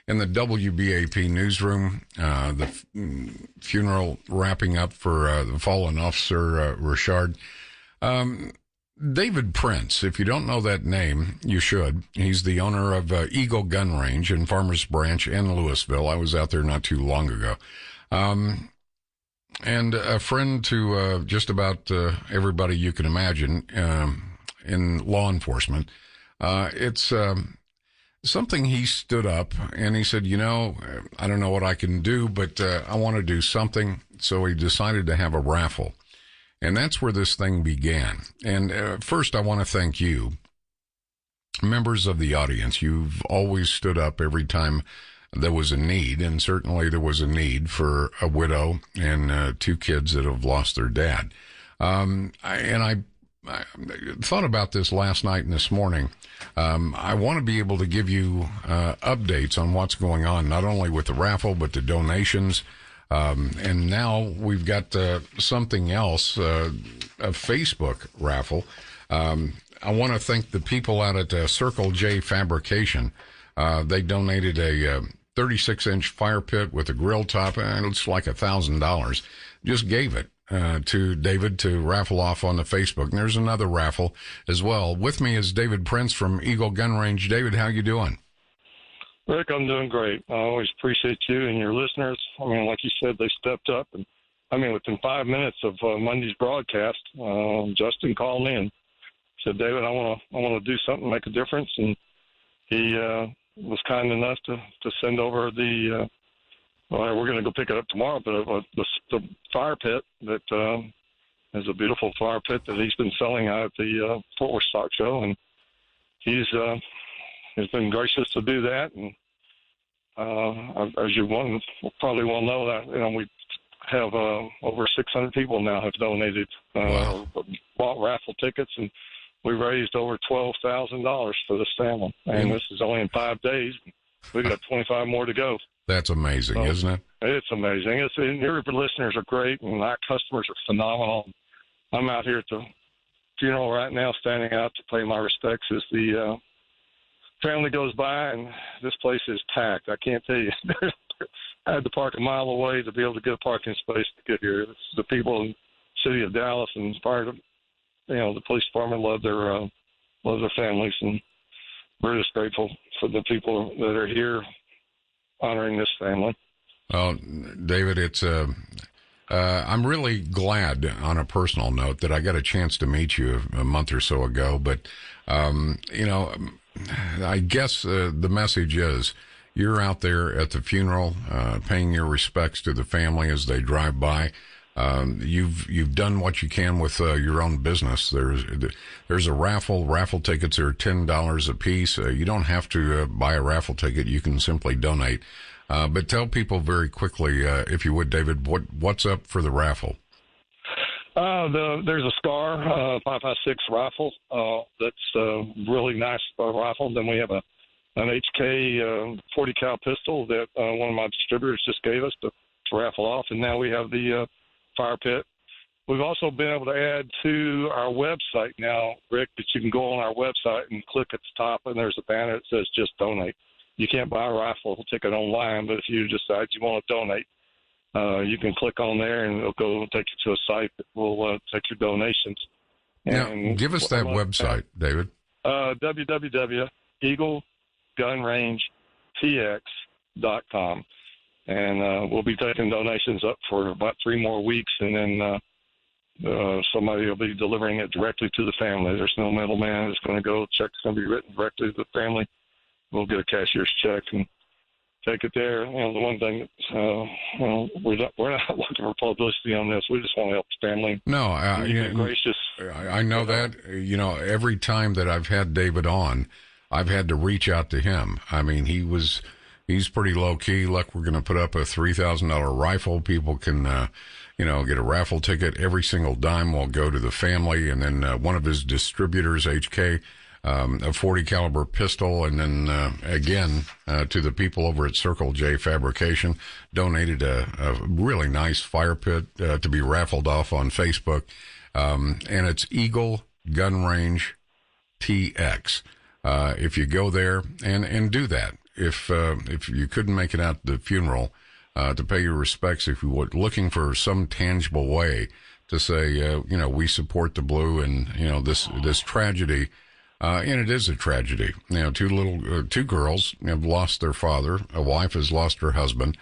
Speaker 3: in the WBAP newsroom, the funeral wrapping up for the fallen officer, Richard. David Prince, if you don't know that name, you should. He's the owner of Eagle Gun Range in Farmers Branch in Louisville. I was out there not too long ago. And a friend to just about everybody you can imagine in law enforcement. It's something he stood up and he said, I don't know what I can do, but I want to do something. So he decided to have a raffle. And that's where this thing began. And first, I want to thank you, members of the audience. You've always stood up every time there was a need, and certainly there was a need for a widow and 2 kids that have lost their dad. I thought about this last night and this morning. I want to be able to give you updates on what's going on, not only with the raffle, but the donations. And now we've got something else, a Facebook raffle. I want to thank the people out at Circle J Fabrication. They donated a 36-inch fire pit with a grill top, and it's like $1,000. Just gave it. to David to raffle off on the Facebook. And there's another raffle as well. With me is David Prince from Eagle Gun Range. David, how you doing?
Speaker 6: Rick, I'm doing great. I always appreciate you and your listeners. I mean, like you said, they stepped up. And I mean, within 5 minutes of Monday's broadcast, Justin called me and said, David, I want to do something, make a difference. And he was kind enough to send over the, well, we're going to go pick it up tomorrow, but the fire pit that is a beautiful fire pit that he's been selling out at the Fort Worth Stock Show. And he's been gracious to do that. And as you probably will know, that we have over 600 people now have donated, bought raffle tickets, and we raised over $12,000 for this family. And this is only in 5 days. We've got 25 more to go.
Speaker 3: That's amazing, isn't it?
Speaker 6: It's amazing. Your listeners are great, and our customers are phenomenal. I'm out here at the funeral right now, standing out to pay my respects as the family goes by, and this place is packed. I can't tell you. I had to park a mile away to be able to get a parking space to get here. It's the people in the city of Dallas and part of, the police department love their families, and we're just grateful for the people that are here honoring this family.
Speaker 3: Well, David, it's I'm really glad on a personal note that I got a chance to meet you a month or so ago, but I guess the message is you're out there at the funeral, paying your respects to the family as they drive by. You've done what you can with your own business. There's a raffle. Raffle tickets are $10 a piece. You don't have to buy a raffle ticket. You can simply donate. But tell people very quickly, if you would, David, what's up for the raffle?
Speaker 6: There's a SCAR 5.56 rifle. That's a really nice rifle. Then we have an HK 40 cal pistol that one of my distributors just gave us to raffle off, and now we have the fire pit. We've also been able to add to our website now, Rick, that you can go on our website and click at the top, and there's a banner that says just donate. You can't buy a rifle ticket online, but if you decide you want to donate, you can click on there, and it'll go take you to a site that will take your donations.
Speaker 3: Now, give us that website, David.
Speaker 6: www.eaglegunrangetx.com. And we'll be taking donations up for about 3 more weeks, and then somebody will be delivering it directly to the family. There's no middleman. It's going to go. Check's going to be written directly to the family. We'll get a cashier's check and take it there. The one thing, we're not looking for publicity on this. We just want to help the family.
Speaker 3: No,
Speaker 6: gracious.
Speaker 3: I know that. Every time that I've had David on, I've had to reach out to him. I mean, he's pretty low key. Look, we're going to put up a $3,000 rifle. People can, get a raffle ticket. Every single dime will go to the family. And then one of his distributors, HK, a 40 caliber pistol, and then again to the people over at Circle J Fabrication, donated a really nice fire pit to be raffled off on Facebook, and it's Eagle Gun Range TX. If you go there and do that, if you couldn't make it out to the funeral to pay your respects, if you were looking for some tangible way to say we support the Blue and this tragedy. And it is a tragedy. Two girls have lost their father. A wife has lost her husband.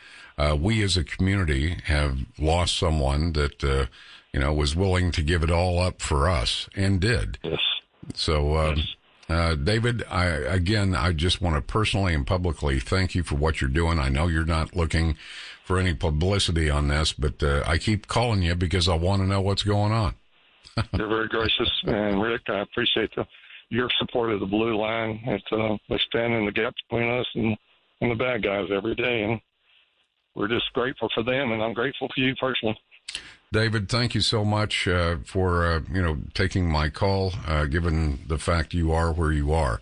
Speaker 3: We as a community have lost someone that, was willing to give it all up for us and did.
Speaker 6: Yes.
Speaker 3: So, David, I just want to personally and publicly thank you for what you're doing. I know you're not looking for any publicity on this, but I keep calling you because I want to know what's going on.
Speaker 6: You're very gracious. And Rick, I appreciate your support of the Blue Line. They stand in the gap between us and the bad guys every day, and we're just grateful for them, and I'm grateful for you personally.
Speaker 3: David, thank you so much for taking my call, given the fact you are where you are.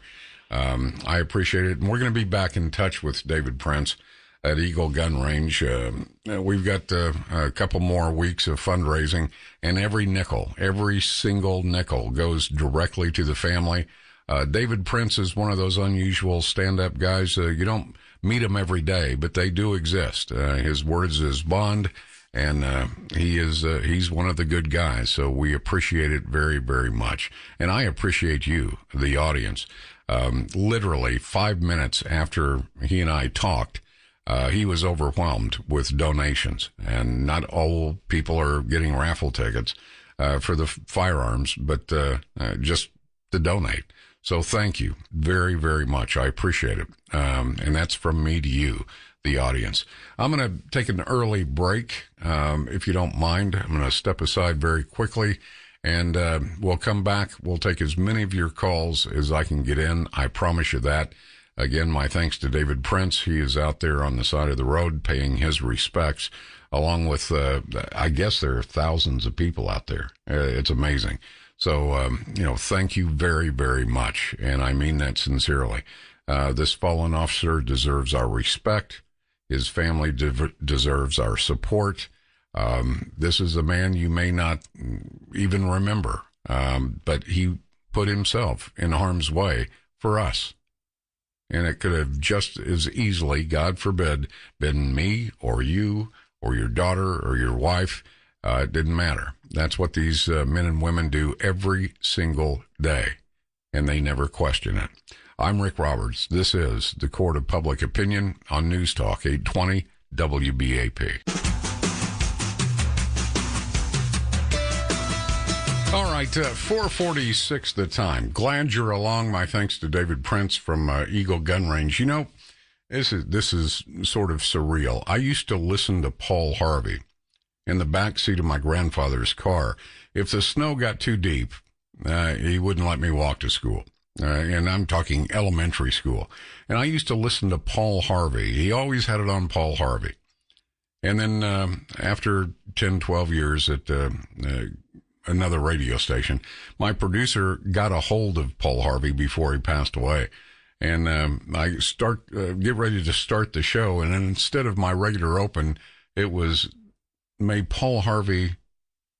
Speaker 3: I appreciate it, and we're going to be back in touch with David Prince at Eagle Gun Range. We've got a couple more weeks of fundraising, and every single nickel goes directly to the family. David Prince is one of those unusual stand-up guys. You don't meet them every day, but they do exist. His words is bond, And he's one of the good guys, so we appreciate it very, very much. And I appreciate you, the audience. Literally 5 minutes after he and I talked, he was overwhelmed with donations. And not all people are getting raffle tickets for the firearms, but just to donate. So thank you very, very much. I appreciate it. And that's from me to you, the audience. I'm going to take an early break, if you don't mind. I'm going to step aside very quickly, and we'll come back. We'll take as many of your calls as I can get in. I promise you that. Again, my thanks to David Prince. He is out there on the side of the road paying his respects, along with, I guess there are thousands of people out there. It's amazing. So, thank you very, very much, and I mean that sincerely. This fallen officer deserves our respect. His family deserves our support. This is a man you may not even remember, but he put himself in harm's way for us. And it could have just as easily, God forbid, been me or you or your daughter or your wife. It didn't matter. That's what these men and women do every single day, and they never question it. I'm Rick Roberts. This is the Court of Public Opinion on News Talk 820 WBAP. All right, 4:46 the time. Glad you're along. My thanks to David Prince from Eagle Gun Range. You know, this is sort of surreal. I used to listen to Paul Harvey in the back seat of my grandfather's car. If the snow got too deep, he wouldn't let me walk to school. And I'm talking elementary school. And I used to listen to Paul Harvey. He always had it on Paul Harvey. And then after 10, 12 years at another radio station, my producer got a hold of Paul Harvey before he passed away. And I get ready to start the show. And then instead of my regular open, it was, may Paul Harvey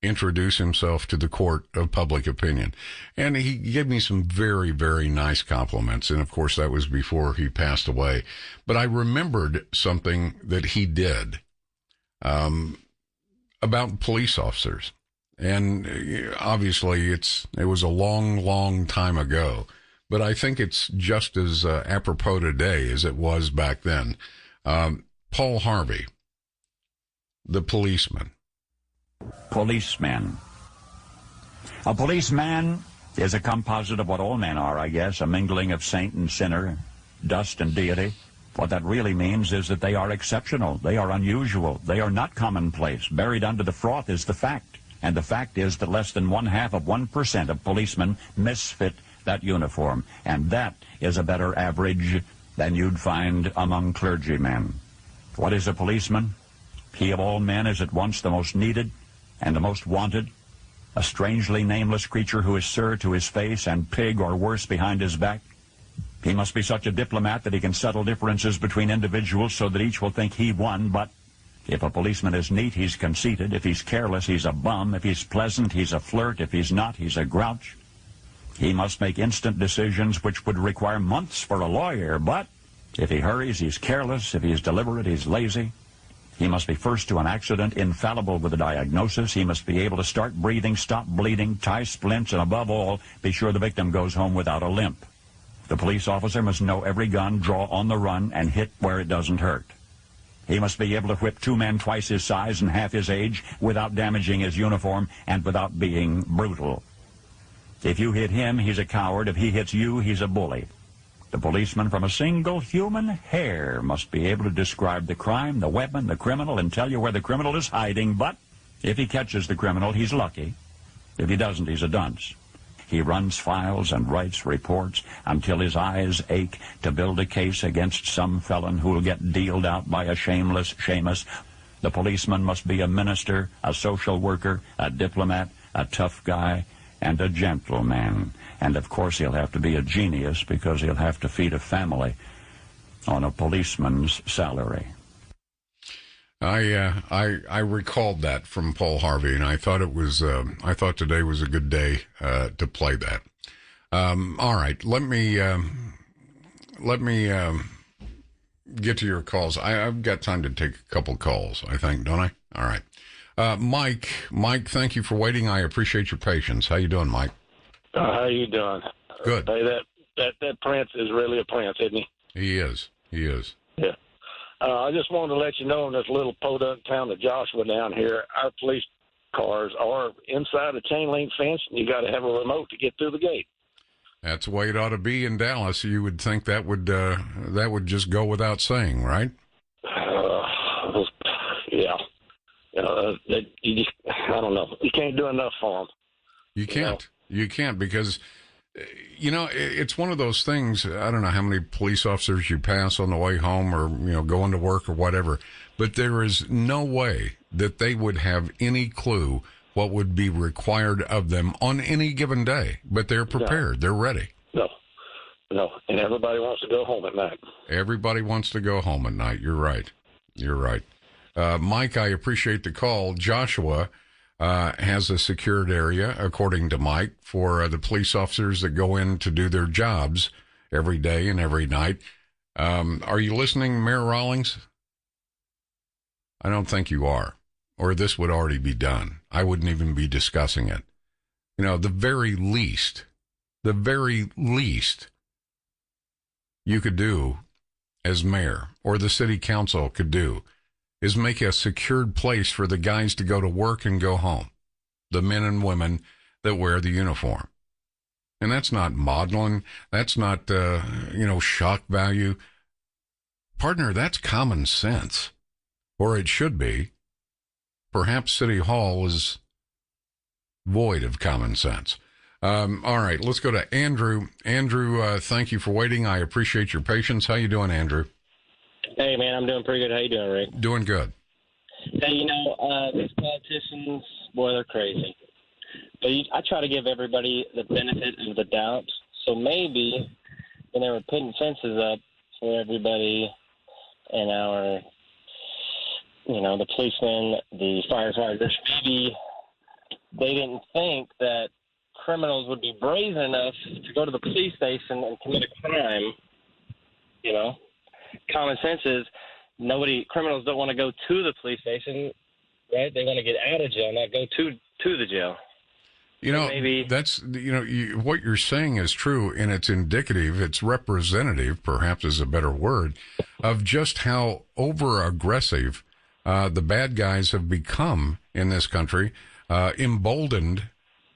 Speaker 3: introduce himself to the Court of Public Opinion. And he gave me some very, very nice compliments. And of course, that was before he passed away. But I remembered something that he did about police officers. And obviously, it was a long, long time ago. But I think it's just as apropos today as it was back then. Paul Harvey, the policeman.
Speaker 7: Policeman. A policeman is a composite of what all men are, I guess, a mingling of saint and sinner, dust and deity. What that really means is that they are exceptional, they are unusual, they are not commonplace. Buried under the froth is the fact, and the fact is that less than 0.5% of policemen misfit that uniform, and that is a better average than you'd find among clergymen. What is a policeman? He of all men is at once the most needed and the most wanted, a strangely nameless creature who is sir to his face and pig or worse behind his back. He must be such a diplomat that he can settle differences between individuals so that each will think he won, but if a policeman is neat, he's conceited. If he's careless, he's a bum. If he's pleasant, he's a flirt. If he's not, he's a grouch. He must make instant decisions which would require months for a lawyer, but if he hurries, he's careless. If he's deliberate, he's lazy. He must be first to an accident, infallible with a diagnosis. He must be able to start breathing, stop bleeding, tie splints, and above all, be sure the victim goes home without a limp. The police officer must know every gun, draw on the run, and hit where it doesn't hurt. He must be able to whip two men twice his size and half his age without damaging his uniform and without being brutal. If you hit him, he's a coward. If he hits you, he's a bully. The policeman from a single human hair must be able to describe the crime, the weapon, the criminal, and tell you where the criminal is hiding. But if he catches the criminal, he's lucky. If he doesn't, he's a dunce. He runs files and writes reports until his eyes ache to build a case against some felon who will get dealed out by a shameless Seamus. The policeman must be a minister, a social worker, a diplomat, a tough guy, and a gentleman. And, of course, he'll have to be a genius because he'll have to feed a family on a policeman's salary.
Speaker 3: I recalled that from Paul Harvey, and I thought I thought today was a good day to play that. All right, let me get to your calls. I've got time to take a couple calls, I think, don't I? All right. Mike, thank you for waiting. I appreciate your patience. How you doing, Mike?
Speaker 8: How you doing?
Speaker 3: Good.
Speaker 8: Hey, that Prince is really a prince, isn't he?
Speaker 3: He is.
Speaker 8: Yeah. I just wanted to let you know in this little podunk town of Joshua down here, our police cars are inside a chain link fence, and you got to have a remote to get through the gate.
Speaker 3: That's the way it ought to be in Dallas. You would think that would just go without saying, right?
Speaker 8: Yeah. I don't know. You can't do enough for them.
Speaker 3: You can't. You can't because, it's one of those things. I don't know how many police officers you pass on the way home or, going to work or whatever, but there is no way that they would have any clue what would be required of them on any given day. But they're prepared.
Speaker 8: No.
Speaker 3: They're ready.
Speaker 8: No. And everybody wants to go home at night.
Speaker 3: Everybody wants to go home at night. You're right. Mike, I appreciate the call. Joshua has a secured area, according to Mike, for the police officers that go in to do their jobs every day and every night. Are you listening, Mayor Rawlings? I don't think you are, or this would already be done. I wouldn't even be discussing it. The very least you could do as mayor, or the city council could do, is make a secured place for the guys to go to work and go home, the men and women that wear the uniform. And that's not maudlin. That's not, shock value. Partner, that's common sense. Or it should be. Perhaps City Hall is void of common sense. All right, let's go to Andrew. Andrew, thank you for waiting. I appreciate your patience. How you doing, Andrew?
Speaker 10: Hey, man, I'm doing pretty good. How you doing, Rick?
Speaker 3: Doing good.
Speaker 10: Hey, these politicians, boy, they're crazy. But I try to give everybody the benefit of the doubt. So maybe when they were putting fences up for everybody and our, the policemen, the firefighters, maybe they didn't think that criminals would be brazen enough to go to the police station and commit a crime. Common sense is criminals don't want to go to the police station, right? They want to get out of jail, not go to the jail. Maybe
Speaker 3: that's, what you're saying is true, and it's indicative, it's representative, perhaps is a better word, of just how over-aggressive the bad guys have become in this country, emboldened.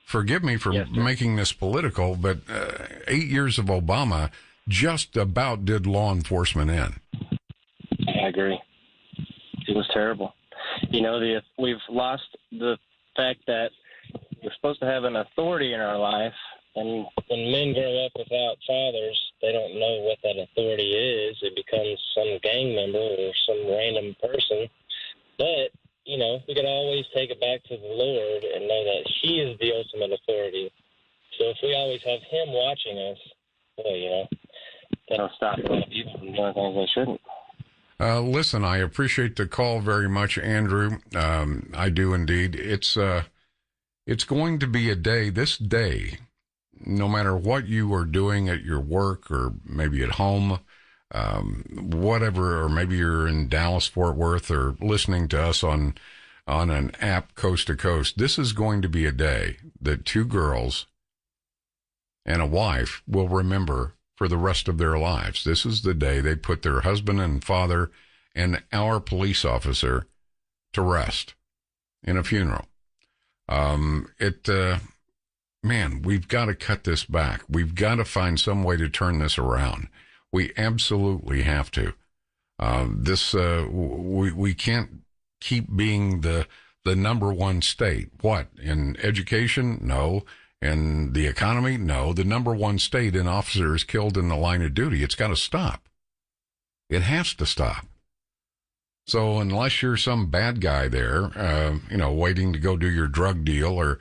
Speaker 3: Forgive me for making this political, but 8 years of Obama just about did law enforcement in.
Speaker 10: I agree. It was terrible. We've lost the fact that we're supposed to have an authority in our life, and when men grow up without fathers, they don't know what that authority is. It becomes some gang member or some random person. But, we can always take it back to the Lord and know that He is the ultimate authority. So if we always have Him watching us, boy, that'll stop a lot of people from doing things they shouldn't.
Speaker 3: Listen, I appreciate the call very much, Andrew. I do indeed. It's going to be a day, this day, no matter what you are doing at your work or maybe at home, whatever, or maybe you're in Dallas, Fort Worth, or listening to us on an app coast to coast. This is going to be a day that two girls and a wife will remember for the rest of their lives. This is the day they put their husband and father and our police officer to rest in a funeral. Man, we've got to cut this back. We've got to find some way to turn this around. We absolutely have to. We can't keep being the number one state. What? In education? No. In the economy? No. The number one state in officers killed in the line of duty. It's got to stop. It has to stop. So unless you're some bad guy there, waiting to go do your drug deal or,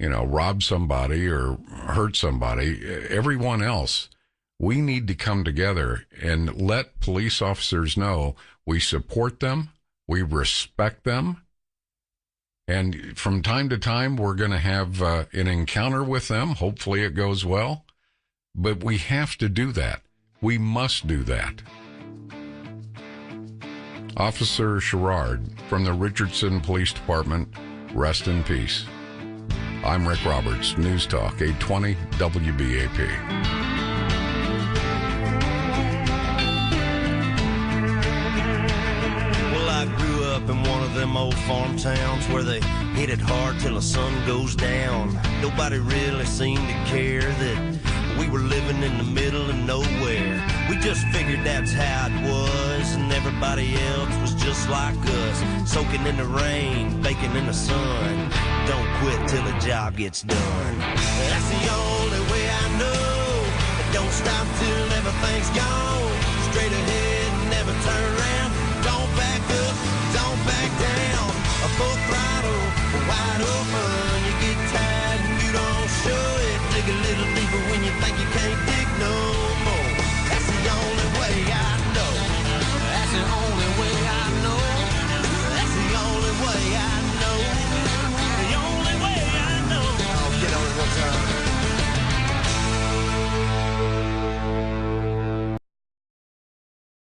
Speaker 3: rob somebody or hurt somebody, everyone else, we need to come together and let police officers know we support them, we respect them, and from time to time we're going to have an encounter with them. Hopefully it goes well, but we have to do that. We must do that. Officer Sherrard from the Richardson Police Department, rest in peace. I'm Rick Roberts, News Talk 820 WBAP.
Speaker 5: In one of them old farm towns where they hit it hard till the sun goes down. Nobody really seemed to care that we were living in the middle of nowhere. We just figured that's how it was, and everybody else was just like us, soaking in the rain, baking in the sun. Don't quit till the job gets done. That's the only way I know. Don't stop till everything's gone. Straight ahead and never turn around.